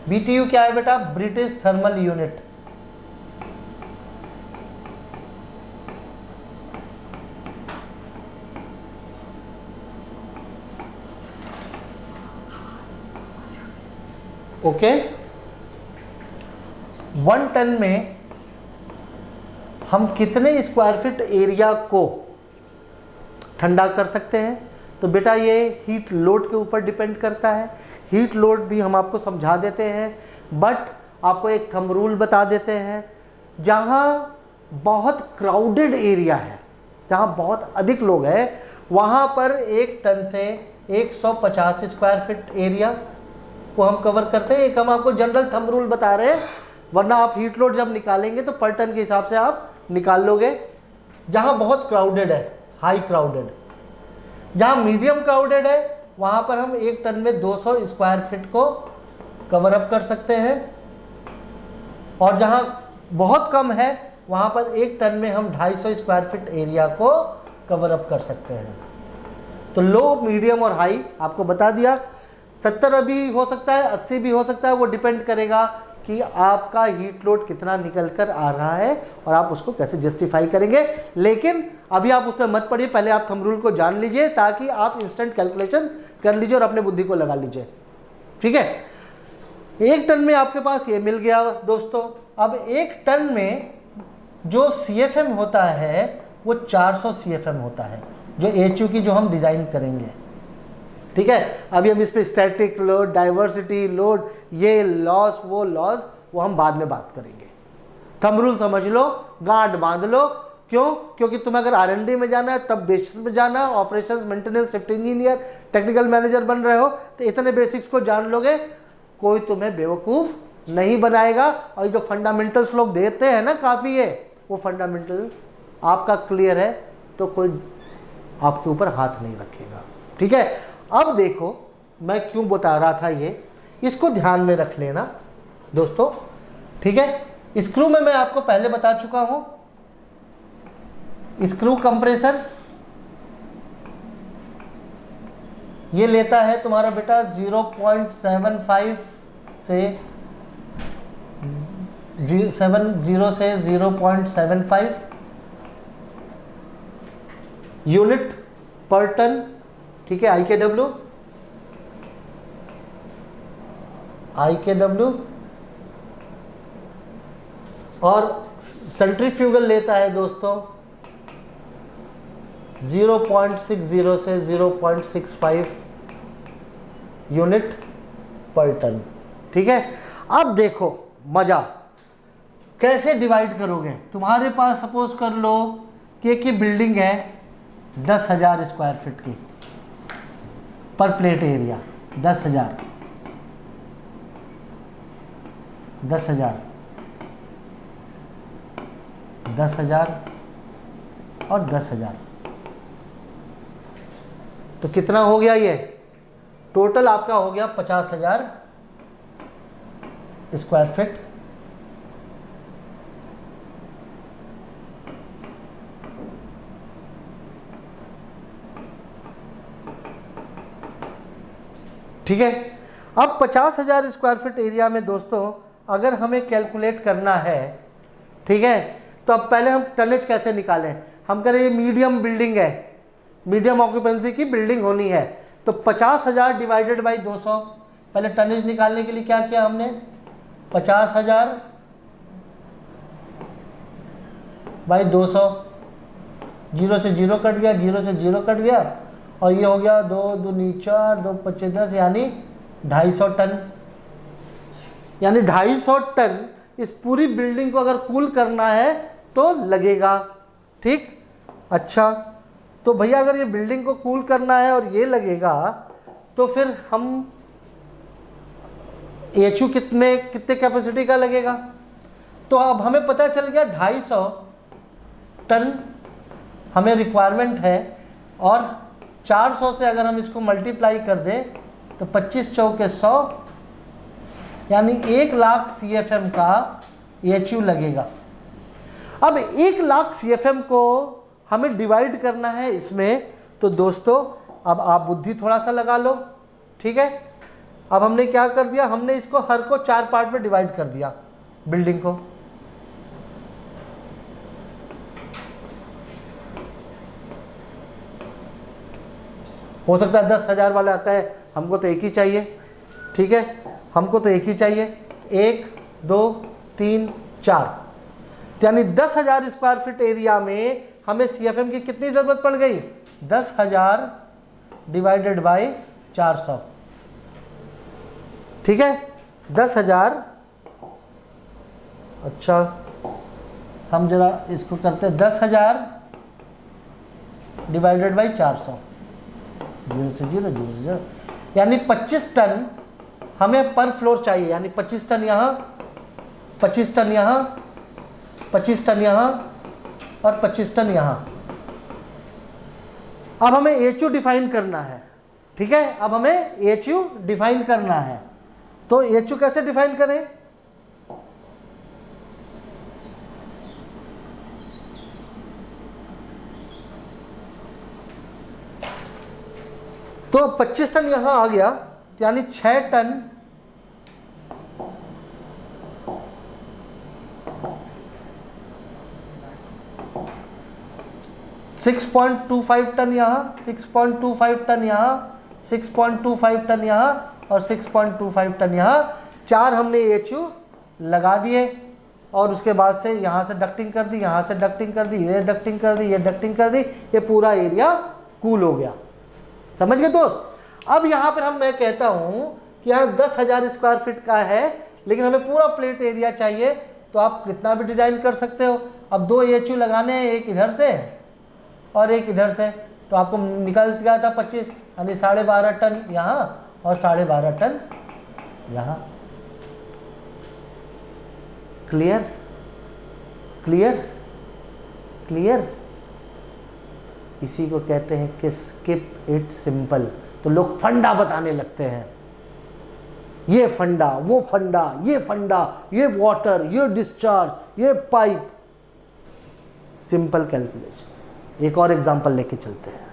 BTU क्या है बेटा, British thermal unit. Okay, 1 ton में हम कितने स्क्वायर फीट एरिया को ठंडा कर सकते हैं। तो बेटा ये हीट लोड के ऊपर डिपेंड करता है। हीट लोड भी हम आपको समझा देते हैं, बट आपको एक थंब रूल बता देते हैं। जहाँ बहुत क्राउडेड एरिया है, जहाँ बहुत अधिक लोग हैं, वहाँ पर 1 टन से 150 स्क्वायर फीट एरिया को हम कवर करते हैं। एक हम आपको जनरल थंब रूल बता रहे हैं, वरना आप हीट लोड जब निकालेंगे तो पर टन के हिसाब से आप निकाल लोगे। जहाँ बहुत क्राउडेड है, हाई क्राउडेड। जहाँ मीडियम क्राउडेड है वहाँ पर हम 1 टन में 200 स्क्वायर फीट को कवर अप कर सकते हैं, और जहाँ बहुत कम है वहाँ पर 1 टन में हम 250 स्क्वायर फीट एरिया को कवर अप कर सकते हैं। तो लो, मीडियम और हाई आपको बता दिया। 70 भी हो सकता है, 80 भी हो सकता है, वो डिपेंड करेगा कि आपका हीट लोड कितना निकल कर आ रहा है और आप उसको कैसे जस्टिफाई करेंगे। लेकिन अभी आप उसमें मत पड़िए, पहले आप थंब रूल को जान लीजिए ताकि आप इंस्टेंट कैलकुलेशन कर लीजिए और अपने बुद्धि को लगा लीजिए। ठीक है, 1 टन में आपके पास ये मिल गया दोस्तों। अब 1 टन में जो CFM होता है वो 400 CFM होता है, जो HU की जो हम डिज़ाइन करेंगे। ठीक है, अभी हम इस पर स्टैटिक लोड, डाइवर्सिटी लोड, ये लॉस वो लॉस, वो हम बाद में बात करेंगे। थंब रूल समझ लो, गांठ बांध लो। क्यों? क्योंकि तुम्हें अगर R&D में जाना है तब बेसिक्स में जाना, operations, maintenance, shift engineer, technical manager बन रहे हो तो इतने बेसिक्स को जान लोगे, कोई तुम्हें बेवकूफ़ नहीं बनाएगा। और जो फंडामेंटल्स लोग देते हैं ना काफ़ी है, वो फंडामेंटल आपका क्लियर है तो कोई आपके ऊपर हाथ नहीं रखेगा। ठीक है, अब देखो मैं क्यों बता रहा था ये, इसको ध्यान में रख लेना दोस्तों। ठीक है, स्क्रू में मैं आपको पहले बता चुका हूं, स्क्रू कंप्रेसर ये लेता है तुम्हारा बेटा 0.75 से 0 से 0.75 यूनिट पर टन। ठीक है, IKW और सेंट्रीफ्यूगल लेता है दोस्तों 0.60 से 0.65 यूनिट पर टन। ठीक है, अब देखो मजा कैसे डिवाइड करोगे। तुम्हारे पास सपोज कर लो कि एक बिल्डिंग है 10,000 स्क्वायर फीट की पर प्लेट एरिया, 10,000 और 10,000, तो कितना हो गया ये? टोटल आपका हो गया 50,000 स्क्वायर फीट। ठीक है, अब 50,000 स्क्वायर फीट एरिया में दोस्तों अगर हमें कैलकुलेट करना है, ठीक है, तो अब पहले हम टनेज कैसे निकालें। हम कह रहे हैं मीडियम बिल्डिंग है, मीडियम ऑक्यूपेंसी की बिल्डिंग होनी है, तो 50,000 डिवाइडेड बाई 200। पहले टनेज निकालने के लिए क्या किया हमने, 50,000 बाई 200, 0 से 0 कट गया, 0 से 0 कट गया, और ये हो गया 2 दूनी 4, 2 25 10, यानी 250 टन। यानी 250 टन इस पूरी बिल्डिंग को अगर कूल करना है तो लगेगा। ठीक, अच्छा, तो भैया अगर ये बिल्डिंग को कूल करना है और ये लगेगा तो फिर हम HU कितने कैपेसिटी का लगेगा। तो अब हमें पता चल गया 250 टन हमें रिक्वायरमेंट है, और 400 से अगर हम इसको मल्टीप्लाई कर दें तो 25 चौके 100, यानी 1,00,000 CFM का HU लगेगा। अब 1,00,000 CFM को हमें डिवाइड करना है इसमें, तो दोस्तों अब आप बुद्धि थोड़ा सा लगा लो। ठीक है, अब हमने क्या कर दिया, हमने इसको हर को 4 पार्ट में डिवाइड कर दिया बिल्डिंग को। हो सकता है 10,000 वाला आता है, हमको तो एक ही चाहिए। ठीक है, हमको तो एक ही चाहिए, 1 2 3 4, यानी 10,000 स्क्वायर फीट एरिया में हमें CFM की कितनी ज़रूरत पड़ गई, 10,000 डिवाइडेड बाई 400। ठीक है, 10,000, अच्छा हम जरा इसको करते हैं, 10,000 डिवाइडेड बाई 400, 0 से 0 0 से 0, यानी 25 टन हमें पर फ्लोर चाहिए। यानी 25 टन यहाँ, 25 टन यहाँ, 25 टन यहाँ और 25 टन यहाँ। अब हमें एच यू डिफाइन करना है, ठीक है, अब हमें एच यू डिफाइन करना है। तो एच यू कैसे डिफाइन करें? तो 25 टन यहां आ गया, यानी 6 टन 6.25 टन यहाँ, 6.25 टन यहाँ, 6.25 टन यहाँ और 6.25 टन यहाँ। 4 हमने एचयू लगा दिए और उसके बाद से यहाँ से डक्टिंग कर दी, यहाँ से डक्टिंग कर दी, ये डक्टिंग कर दी, ये डक्टिंग कर दी, ये पूरा एरिया कूल हो गया। समझ गए दोस्त? अब यहाँ पर मैं कहता हूँ कि यहाँ 10,000 स्क्वायर फीट का है, लेकिन हमें पूरा प्लेट एरिया चाहिए, तो आप कितना भी डिज़ाइन कर सकते हो। अब 2 एचयू लगाने हैं, एक इधर से और एक इधर से, तो आपको निकल गया था 25, यानी 12.5 टन यहाँ और 12.5 टन यहाँ। क्लियर? क्लियर? क्लियर? इसी को कहते हैं कि स्किप इट सिंपल। तो लोग फंडा बताने लगते हैं, ये फंडा, वो फंडा, ये फंडा, ये वाटर, ये डिस्चार्ज, ये पाइप। Simple calculation. एक और एग्जांपल लेके चलते हैं।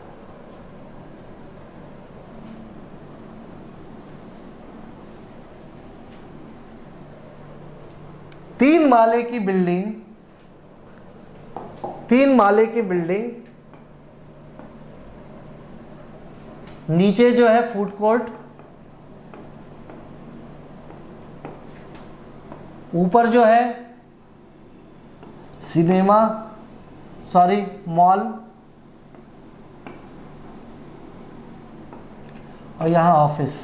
तीन माले की बिल्डिंग, नीचे जो है फूड कोर्ट, ऊपर जो है सिनेमा, मॉल, और यहां ऑफिस।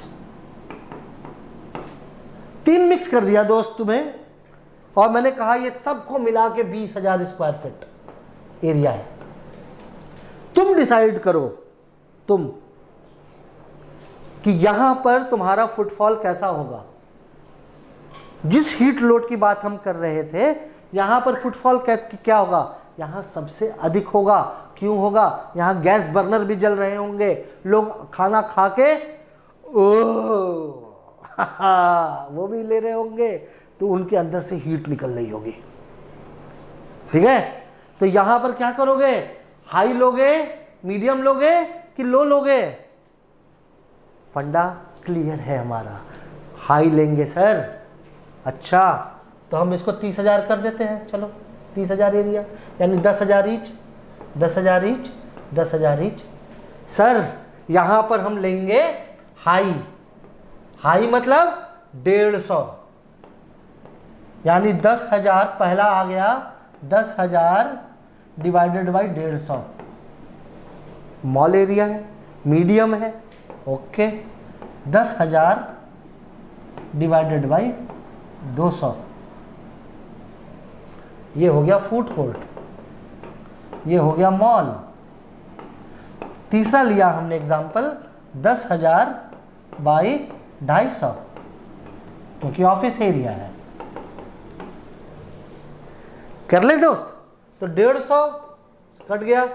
3 मिक्स कर दिया दोस्त तुम्हें, और मैंने कहा ये सबको मिला के 20,000 स्क्वायर फीट एरिया है। तुम डिसाइड करो कि यहां पर तुम्हारा फुटफॉल कैसा होगा। जिस हीट लोड की बात हम कर रहे थे, यहां पर फुटफॉल क्या होगा? यहां सबसे अधिक होगा। क्यों होगा? यहां गैस बर्नर भी जल रहे होंगे, लोग खाना खा के वो भी ले रहे होंगे, तो उनके अंदर से हीट निकल रही होगी। ठीक है, तो यहां पर क्या करोगे? हाई लोगे, मीडियम लोगे कि लो लोगे? फंडा क्लियर है हमारा, हाई लेंगे सर। अच्छा, तो हम इसको 30,000 कर देते हैं। चलो 30,000 एरिया, यानी 10,000 ईच, 10,000 ईच, 10,000 ईच। सर यहां पर हम लेंगे हाई मतलब 150, यानी 10,000 पहला आ गया, 10,000 डिवाइडेड बाई 150। मॉल एरिया है, मीडियम है, ओके। 10,000 डिवाइडेड बाई 200, ये हो गया फूड कोर्ट, ये हो गया मॉल। तीसरा लिया हमने एग्जांपल 10,000 बाई 250, क्योंकि ऑफिस एरिया है। कर ले दोस्त, तो 150 कट गया।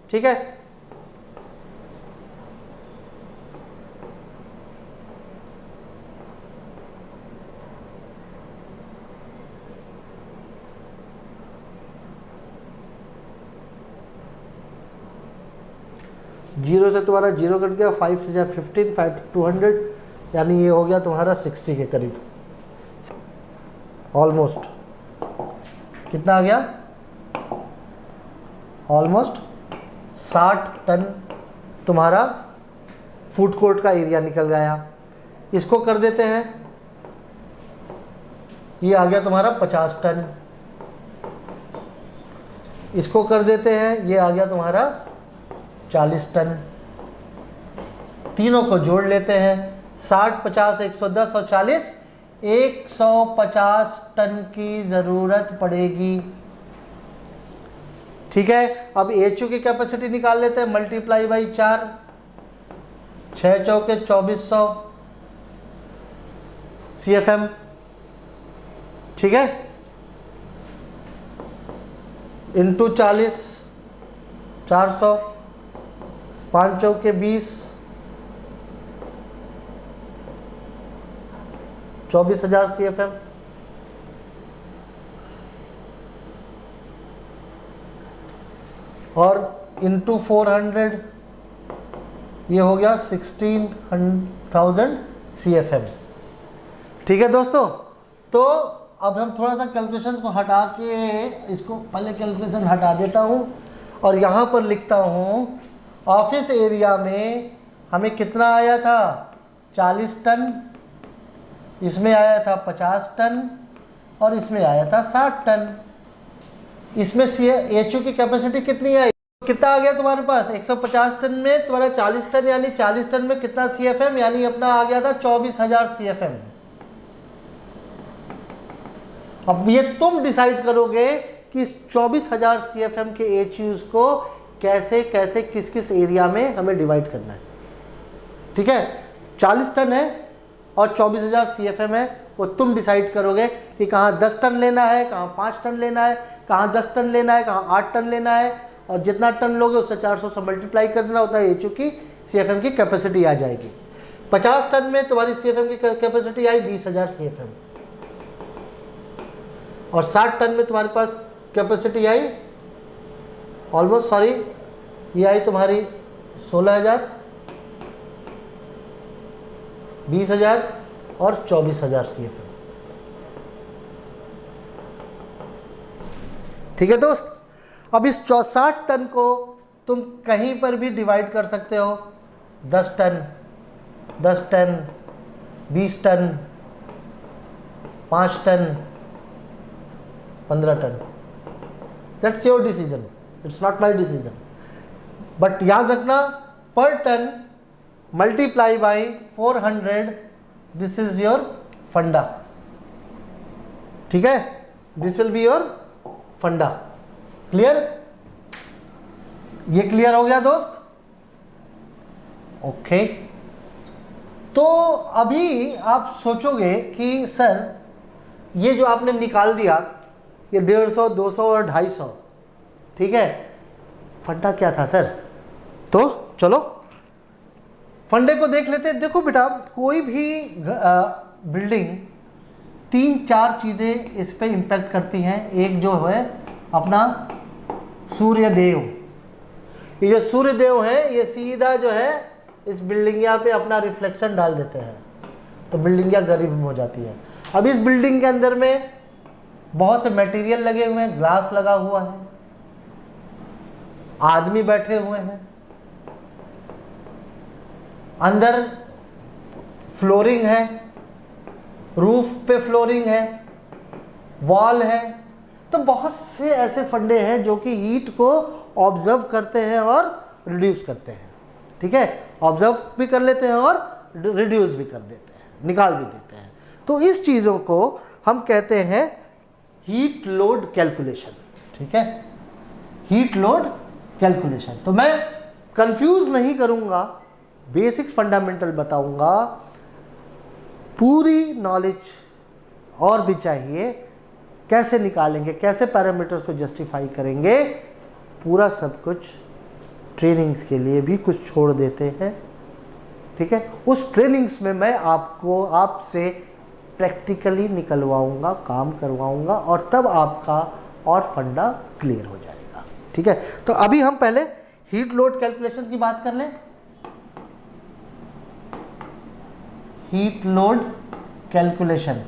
ठीक है, जीरो से तुम्हारा 0 कट गया, 5 से 15, 5 to 200, यानी ये हो गया तुम्हारा 60 के करीब, ऑलमोस्ट। कितना आ गया? ऑलमोस्ट 60 टन तुम्हारा फूड कोर्ट का एरिया निकल गया। इसको कर देते हैं, ये आ गया तुम्हारा 50 टन। इसको कर देते हैं, ये आ गया तुम्हारा 40 टन। तीनों को जोड़ लेते हैं, 60, 50, 110 और 40, 150 टन की ज़रूरत पड़ेगी। ठीक है, अब एचयू की कैपेसिटी निकाल लेते हैं, मल्टीप्लाई बाई 4, 6 चौके 2400 CFM। ठीक है, इंटू 40, 400, 5 चौके 20, 24,000 CFM। और इंटू 400 ये हो गया 16,000 CFM। ठीक है दोस्तों, तो अब हम थोड़ा सा कैलकुलेशन को हटा के, इसको पहले कैलकुलेशन हटा देता हूँ और यहाँ पर लिखता हूँ ऑफिस एरिया में हमें कितना आया था 40 टन, इसमें आया था 50 टन और इसमें आया था 60 टन। इसमें एचयू की कैपेसिटी कितनी आई, कितना आ गया तुम्हारे पास 150 टन में तुम्हारा 40 टन, यानी 40 टन में कितना CFM, यानी अपना आ गया था 24,000 CFM। अब ये तुम डिसाइड करोगे कि इस 24,000 CFM के एचयूज को कैसे कैसे किस किस एरिया में हमें डिवाइड करना है। ठीक है, 40 टन है और 24,000 CFM है, वो तुम डिसाइड करोगे कि कहाँ 10 टन लेना है, कहाँ 5 टन लेना है, कहाँ 10 टन लेना है, कहाँ 8 टन लेना है। और जितना टन लोगे उससे 400 से मल्टीप्लाई कर देना होता है, एचयू की CFM की कैपेसिटी आ जाएगी। 50 टन में तुम्हारी CFM की कैपेसिटी आई 20,000 CFM और 60 टन में तुम्हारे पास कैपेसिटी आई ऑलमोस्ट, सॉरी ये आई तुम्हारी 16,000, 20,000 और 24,000 CFM। ठीक है दोस्त, अब इस 60 टन को तुम कहीं पर भी डिवाइड कर सकते हो, 10 ton, 10 ton, 20 ton, 5 ton, 15 ton. That's your decision, it's not my decision. But याद रखना per ton multiply by 400, this is your funda. ठीक है, this will be your funda. Clear? ये क्लियर हो गया दोस्त? ओके। तो अभी आप सोचोगे कि सर ये जो आपने निकाल दिया ये 150, 200 और 250, ठीक है, फंडा क्या था सर? तो चलो फंडे को देख लेते हैं। देखो बेटा, कोई भी बिल्डिंग 3-4 चीज़ें इस पे इम्पैक्ट करती हैं। एक जो है अपना सूर्य देव, ये जो सूर्य देव है ये सीधा जो है इस बिल्डिंगिया पे अपना रिफ्लेक्शन डाल देते हैं, तो बिल्डिंगिया गर्म हो जाती है। अब इस बिल्डिंग के अंदर में बहुत से मटेरियल लगे हुए हैं, ग्लास लगा हुआ है, आदमी बैठे हुए हैं, अंदर फ्लोरिंग है, रूफ पे फ्लोरिंग है, वॉल है। तो बहुत से ऐसे फंडे हैं जो कि हीट को ऑब्जर्व करते हैं और रिड्यूस करते हैं। ठीक है, ऑब्जर्व भी कर लेते हैं और रिड्यूस भी कर देते हैं, निकाल भी देते हैं। तो इस चीज़ों को हम कहते हैं हीट लोड कैलकुलेशन। ठीक है, हीट लोड कैलकुलेशन। तो मैं कंफ्यूज नहीं करूंगा, बेसिक्स फंडामेंटल बताऊंगा, पूरी नॉलेज और भी चाहिए, कैसे निकालेंगे, कैसे पैरामीटर्स को जस्टिफाई करेंगे, पूरा सब कुछ ट्रेनिंग्स के लिए भी कुछ छोड़ देते हैं। ठीक है, उस ट्रेनिंग्स में मैं आपसे प्रैक्टिकली निकलवाऊंगा, काम करवाऊंगा और तब आपका और फंडा क्लियर हो जाएगा। ठीक है, तो अभी हम पहले हीट लोड कैलकुलेशन की बात कर लें। Heat load calculation,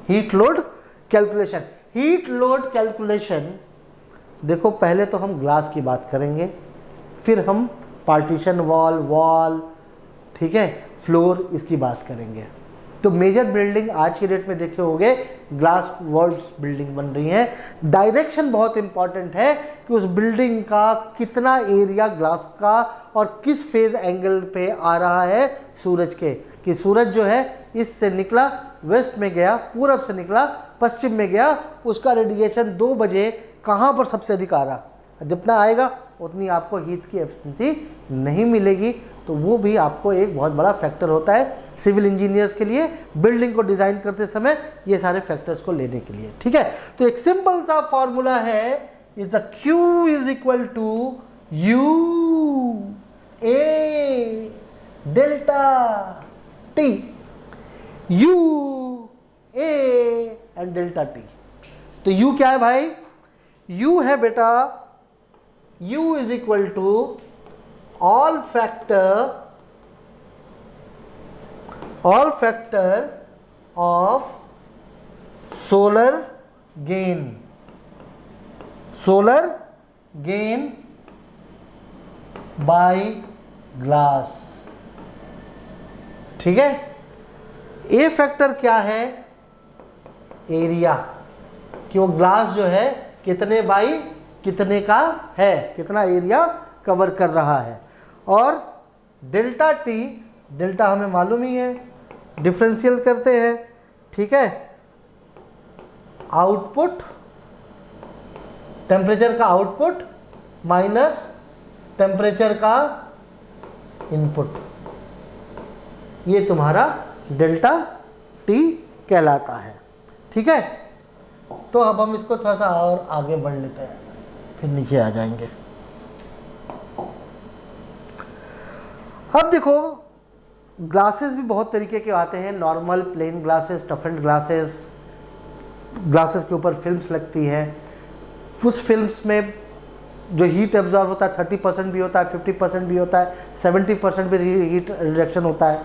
heat load calculation. Heat load calculation देखो, पहले तो हम ग्लास की बात करेंगे, फिर हम पार्टीशन वॉल, ठीक है, फ्लोर, इसकी बात करेंगे। तो मेजर बिल्डिंग आज की डेट में देखे होंगे ग्लास वर्ड्स बिल्डिंग बन रही है। डायरेक्शन बहुत इंपॉर्टेंट है कि उस बिल्डिंग का कितना एरिया ग्लास का और किस फेज एंगल पे आ रहा है सूरज के, कि सूरज जो है इससे निकला वेस्ट में गया, पूरब से निकला पश्चिम में गया, उसका रेडिएशन 2 बजे कहाँ पर सबसे अधिक आ रहा, जितना आएगा उतनी आपको हीट की एफिशिएंसी नहीं मिलेगी। तो वो भी आपको एक बहुत बड़ा फैक्टर होता है सिविल इंजीनियर्स के लिए, बिल्डिंग को डिज़ाइन करते समय ये सारे फैक्टर्स को लेने के लिए। ठीक है, तो एक सिंपल सा फॉर्मूला है, is the Q is equal to U A delta T, U A and delta T। तो U क्या है भाई? U है बेटा, U is equal to all factor of solar gain by glass। ठीक है, ए फैक्टर क्या है? एरिया, कि वो ग्लास जो है कितने बाई कितने का है, कितना एरिया कवर कर रहा है। और डेल्टा टी, डेल्टा हमें मालूम ही है, डिफरेंशियल करते हैं। ठीक है, आउटपुट, टेम्परेचर का आउटपुट माइनस टेम्परेचर का इनपुट, ये तुम्हारा डेल्टा टी कहलाता है। ठीक है, तो अब हम इसको थोड़ा सा और आगे बढ़ लेते हैं, फिर नीचे आ जाएंगे। अब देखो, ग्लासेस भी बहुत तरीके के आते हैं, normal plain glasses, toughened glasses, glasses के ऊपर फिल्म्स लगती है। उस फिल्म्स में जो हीट एब्जॉर्ब होता है 30% भी होता है, 50% भी होता है, 70% भी हीट रिडक्शन होता है।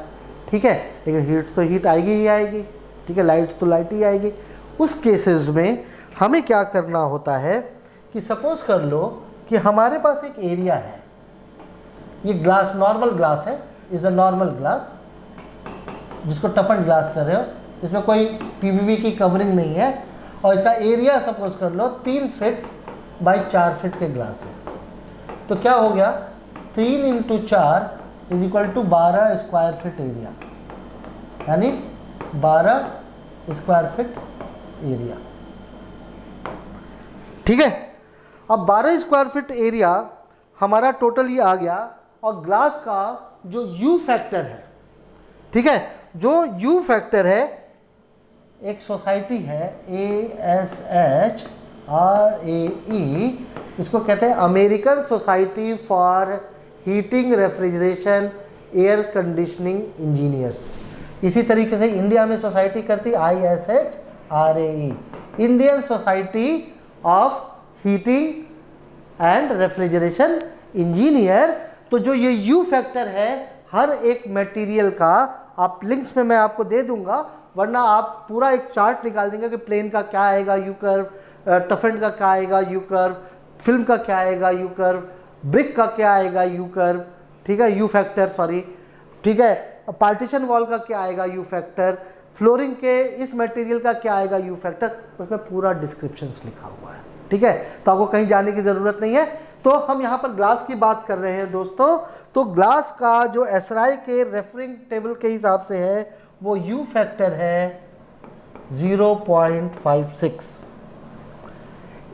ठीक है, लेकिन हीट तो हीट आएगी ही आएगी। ठीक है, लाइट तो लाइट ही आएगी। उस केसेस में हमें क्या करना होता है कि सपोज कर लो कि हमारे पास एक एरिया है, ये ग्लास नॉर्मल ग्लास है, इज़ अ नॉर्मल ग्लास, जिसको टफन ग्लास कर रहे हो, इसमें कोई पीवीवी की कवरिंग नहीं है, और इसका एरिया सपोज कर लो 3 फीट बाई 4 फीट के ग्लास है। तो क्या हो गया, 3 into 4 is equal to 12 square feet area, यानी 12 स्क्वायर फीट एरिया। ठीक है, अब 12 स्क्वायर फीट एरिया हमारा टोटल ये आ गया। और ग्लास का जो यू फैक्टर है, ठीक है, जो यू फैक्टर है, एक सोसाइटी है ASHRAE, इसको कहते हैं American society for heating refrigeration air conditioning engineers. इसी तरीके से इंडिया में सोसाइटी करती ISHRAE, Indian society of heating and refrigeration engineer. तो जो ये यू फैक्टर है हर एक मटेरियल का, आप लिंक्स में मैं आपको दे दूंगा, वरना आप पूरा एक चार्ट निकाल देंगे कि प्लेन का क्या आएगा यू कर्व, टफेंड का क्या आएगा यू कर्व, फिल्म का क्या आएगा यू कर्व, ब्रिक का क्या आएगा यू कर्व, ठीक है, यू फैक्टर सॉरी, ठीक है, पार्टीशन वॉल का क्या आएगा यू फैक्टर, फ्लोरिंग के इस मटेरियल का क्या आएगा यू फैक्टर, उसमें पूरा डिस्क्रिप्शंस लिखा हुआ है। ठीक है, तो आपको कहीं जाने की ज़रूरत नहीं है। तो हम यहाँ पर ग्लास की बात कर रहे हैं दोस्तों, तो ग्लास का जो एसराई के रेफरिंग टेबल के हिसाब से है वो यू फैक्टर है 0.56।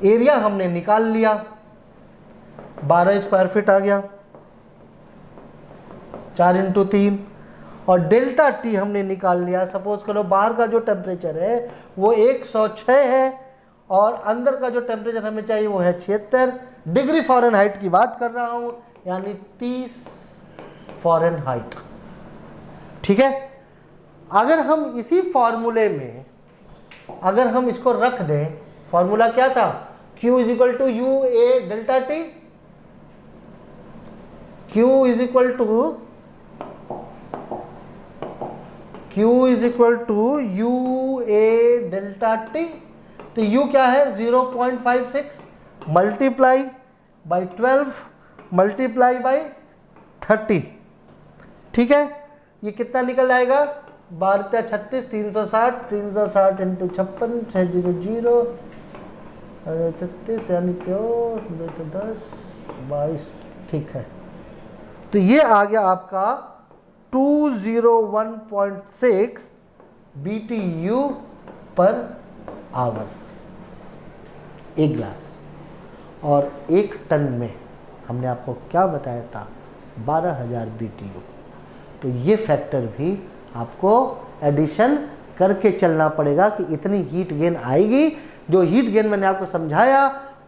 एरिया हमने निकाल लिया, 12 स्क्वायर फीट आ गया, 4 इंटू 3, और डेल्टा टी हमने निकाल लिया। सपोज करो बाहर का जो टेम्परेचर है वो 106 है, और अंदर का जो टेम्परेचर हमें चाहिए वो है 76 डिग्री फ़ारेनहाइट की बात कर रहा हूँ, यानी 30 फ़ारेनहाइट। ठीक है, अगर हम इसी फॉर्मूले में अगर हम इसको रख दें, फॉर्मूला क्या था, Q is equal to U A delta T, Q is equal to U A delta T. तो U क्या है 0.56 मल्टीप्लाई बाई 12 मल्टीप्लाई बाई 30। ठीक है, ये कितना निकल आएगा, 12 36 360, 360 इंटू 56 600 36 यानी 210 22। ठीक है, तो ये आ गया आपका 201.6 BTU पर आवर एक ग्लास, और 1 टन में हमने आपको क्या बताया था, 12,000 BTU। तो ये फैक्टर भी आपको एडिशन करके चलना पड़ेगा कि इतनी हीट गेन आएगी। जो हीट गेन मैंने आपको समझाया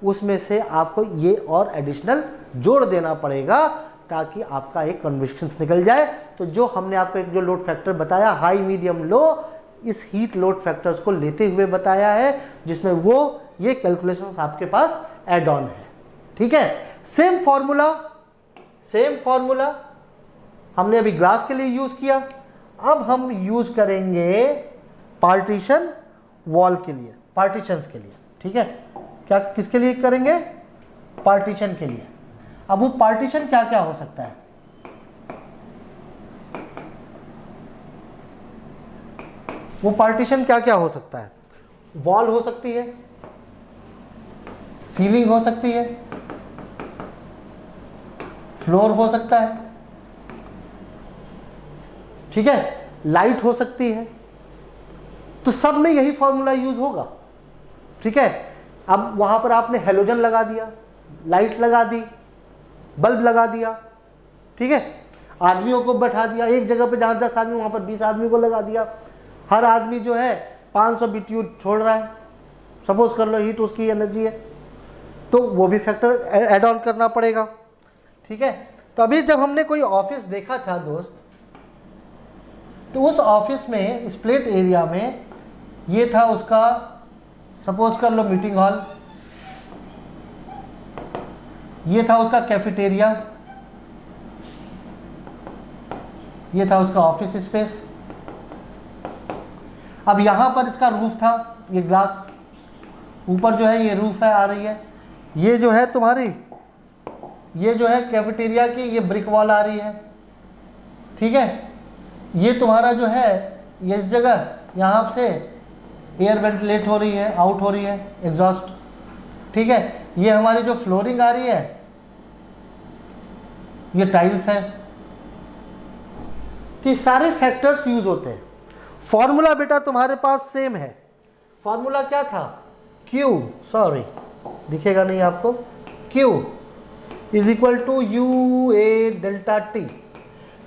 उसमें से आपको ये और एडिशनल जोड़ देना पड़ेगा ताकि आपका एक कन्वेक्शंस निकल जाए। तो जो हमने आपको एक जो लोड फैक्टर बताया हाई मीडियम लो, इस हीट लोड फैक्टर्स को लेते हुए बताया है, जिसमें वो ये कैलकुलेशंस आपके पास एड ऑन है। ठीक है, सेम फॉर्मूला हमने अभी ग्लास के लिए यूज किया। अब हम यूज करेंगे पार्टीशन वॉल के लिए, पार्टीशंस के लिए। ठीक है, क्या किसके लिए करेंगे, पार्टीशन के लिए। अब वो पार्टीशन क्या क्या हो सकता है, वो पार्टीशन क्या क्या हो सकता है, वॉल हो सकती है, सीलिंग हो सकती है, फ्लोर हो सकता है, ठीक है, लाइट हो सकती है। तो सब में यही फॉर्मूला यूज होगा। ठीक है, अब वहां पर आपने हेलोजन लगा दिया, लाइट लगा दी, बल्ब लगा दिया, ठीक है, आदमियों को बैठा दिया एक जगह पे, जहां 10 आदमी वहां पर 20 आदमी को लगा दिया। हर आदमी जो है 500 BTU छोड़ रहा है, सपोज कर लो हीट उसकी एनर्जी है, तो वो भी फैक्टर ऐड ऑन करना पड़ेगा। ठीक है, तो अभी जब हमने कोई ऑफिस देखा था दोस्त, तो उस ऑफिस में इस प्लेट एरिया में ये था उसका, सपोज कर लो मीटिंग हॉल, ये था उसका कैफेटेरिया, ये था उसका ऑफिस स्पेस। अब यहां पर इसका रूफ था, ये ग्लास ऊपर जो है ये रूफ है आ रही है, ये जो है तुम्हारी, ये जो है कैफेटेरिया की ये ब्रिक वॉल आ रही है। ठीक है, ये तुम्हारा जो है ये इस जगह यहाँ से एयर वेंटिलेट हो रही है, आउट हो रही है एग्जॉस्ट। ठीक है, ये हमारी जो फ्लोरिंग आ रही है ये टाइल्स है। तो ये सारे फैक्टर्स यूज होते हैं। फॉर्मूला बेटा तुम्हारे पास सेम है। फॉर्मूला क्या था, Q, सॉरी दिखेगा नहीं आपको, Q is equal to UA delta T।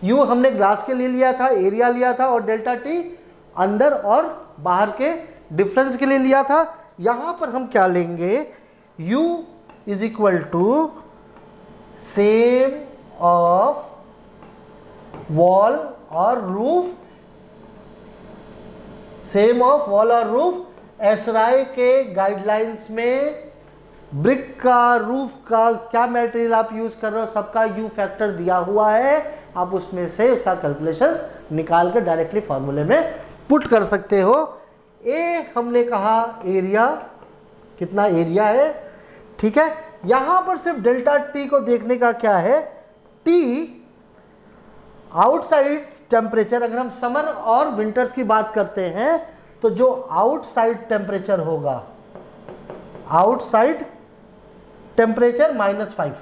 U हमने ग्लास के लिए लिया था, एरिया लिया था, और डेल्टा T अंदर और बाहर के डिफरेंस के लिए लिया था। यहां पर हम क्या लेंगे, U is equal to same of wall और रूफ, सेम ऑफ वॉल और रूफ। एसराई के गाइडलाइंस में ब्रिक का, रूफ का क्या मटेरियल आप यूज कर रहे हो, सबका U फैक्टर दिया हुआ है। आप उसमें से उसका कैलकुलेशंस निकाल कर डायरेक्टली फॉर्मूले में पुट कर सकते हो। ए हमने कहा एरिया, कितना एरिया है। ठीक है, यहां पर सिर्फ डेल्टा T को देखने का क्या है, T आउटसाइड टेम्परेचर। अगर हम समर और विंटर्स की बात करते हैं तो जो आउटसाइड टेम्परेचर होगा, आउटसाइड टेम्परेचर -5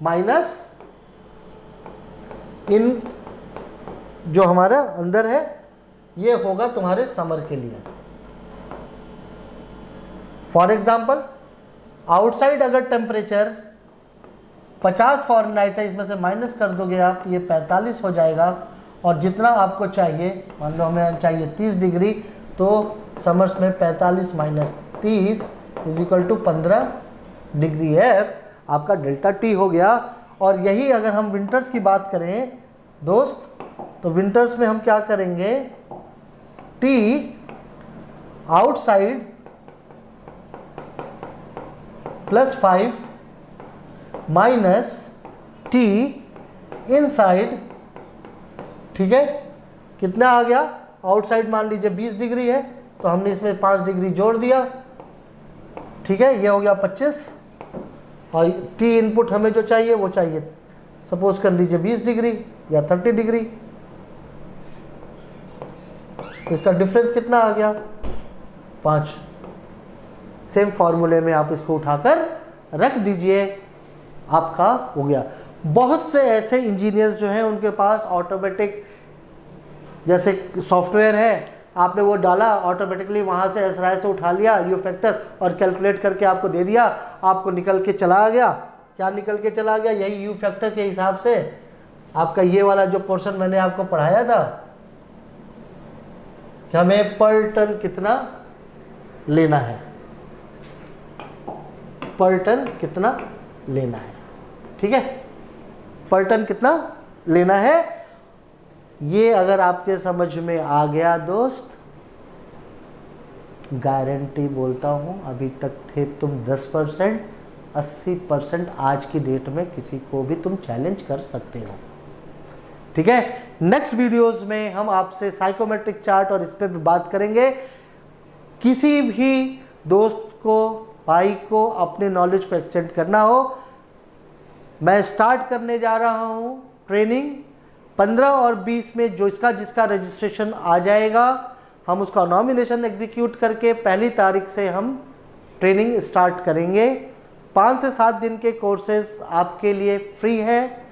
माइनस इन जो हमारा अंदर है, ये होगा तुम्हारे समर के लिए। फॉर एग्जाम्पल आउटसाइड अगर टेम्परेचर 50 फ़ारेनहाइट है, इसमें से माइनस कर दोगे आप, ये 45 हो जाएगा। और जितना आपको चाहिए, मान लो हमें चाहिए 30 डिग्री, तो समर्स में 45 minus 30 is equal to 15 degree F आपका डेल्टा T हो गया। और यही अगर हम विंटर्स की बात करें दोस्त, तो विंटर्स में हम क्या करेंगे, T outside +5 minus T inside. ठीक है, कितना आ गया, आउटसाइड मान लीजिए 20 डिग्री है, तो हमने इसमें 5 डिग्री जोड़ दिया। ठीक है, ये हो गया 25, और T इनपुट हमें जो चाहिए वो चाहिए, सपोज कर लीजिए 20 डिग्री या 30 डिग्री। तो इसका डिफरेंस कितना आ गया, 5। सेम फॉर्मूले में आप इसको उठाकर रख दीजिए, आपका हो गया। बहुत से ऐसे इंजीनियर्स जो हैं उनके पास ऑटोमेटिक जैसे सॉफ्टवेयर है, आपने वो डाला, ऑटोमेटिकली वहाँ से एसराय से उठा लिया यू फैक्टर और कैलकुलेट करके आपको दे दिया, आपको निकल के चला गया। क्या निकल के चला गया? यही यू फैक्टर के हिसाब से आपका ये वाला जो पोर्शन मैंने आपको पढ़ाया था कि हमें पर टन कितना लेना है, पर टन कितना लेना है, ठीक है, पर टन कितना लेना है। ये अगर आपके समझ में आ गया दोस्त, गारंटी बोलता हूं अभी तक थे तुम 10%, 80% आज की डेट में किसी को भी तुम चैलेंज कर सकते हो, ठीक है। नेक्स्ट वीडियोस में हम आपसे साइकोमेट्रिक चार्ट और इस पे भी बात करेंगे। किसी भी दोस्त को, भाई को अपने नॉलेज को एक्सटेंड करना हो, मैं स्टार्ट करने जा रहा हूं ट्रेनिंग 15 और 20 में। जो जिसका रजिस्ट्रेशन आ जाएगा, हम उसका नॉमिनेशन एग्जीक्यूट करके 1 तारीख से हम ट्रेनिंग स्टार्ट करेंगे। 5 से 7 दिन के कोर्सेज आपके लिए फ्री है।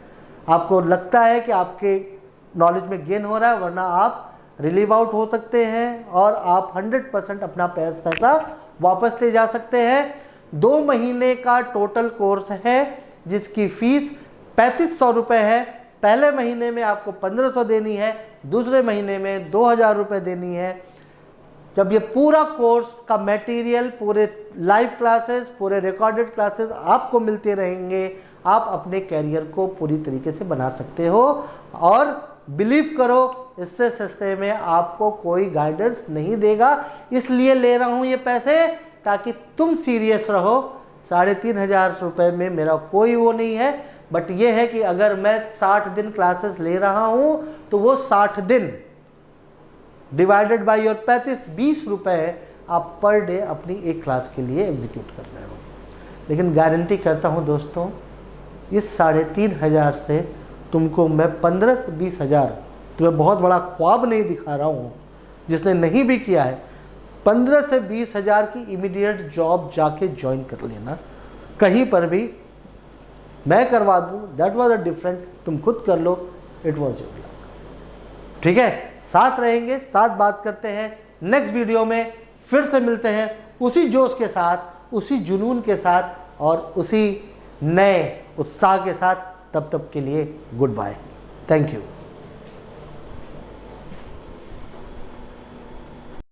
आपको लगता है कि आपके नॉलेज में गेन हो रहा है, वरना आप रिलीव आउट हो सकते हैं और आप 100% अपना पैसा वापस ले जा सकते हैं। 2 महीने का टोटल कोर्स है जिसकी फीस 3500 रुपये है। पहले महीने में आपको 1500 देनी है, दूसरे महीने में 2000 रुपये देनी है। जब ये पूरा कोर्स का मटेरियल, पूरे लाइव क्लासेस, पूरे रिकॉर्डेड क्लासेस आपको मिलते रहेंगे, आप अपने कैरियर को पूरी तरीके से बना सकते हो। और बिलीव करो, इससे सस्ते में आपको कोई गाइडेंस नहीं देगा। इसलिए ले रहा हूँ ये पैसे ताकि तुम सीरियस रहो। 3500 रुपये में मेरा कोई वो नहीं है, बट ये है कि अगर मैं 60 दिन क्लासेस ले रहा हूँ तो वो 60 दिन डिवाइडेड बाय योर 20 रुपये आप पर डे अपनी एक क्लास के लिए एग्जीक्यूट कर रहे हो। लेकिन गारंटी करता हूँ दोस्तों, इस 3500 से तुमको मैं 15 से 20 हज़ार, तुम्हें बहुत बड़ा ख्वाब नहीं दिखा रहा हूँ, जिसने नहीं भी किया है 15 से 20 हज़ार की इमीडिएट जॉब जाके ज्वाइन कर लेना कहीं पर भी, मैं करवा दूँ। दैट वाज अ डिफरेंट, तुम खुद कर लो, इट वाज योर लक, ठीक है। साथ रहेंगे, साथ बात करते हैं। नेक्स्ट वीडियो में फिर से मिलते हैं उसी जोश के साथ, उसी जुनून के साथ और उसी नए उत्साह के साथ। तब तक के लिए गुड बाय, थैंक यू।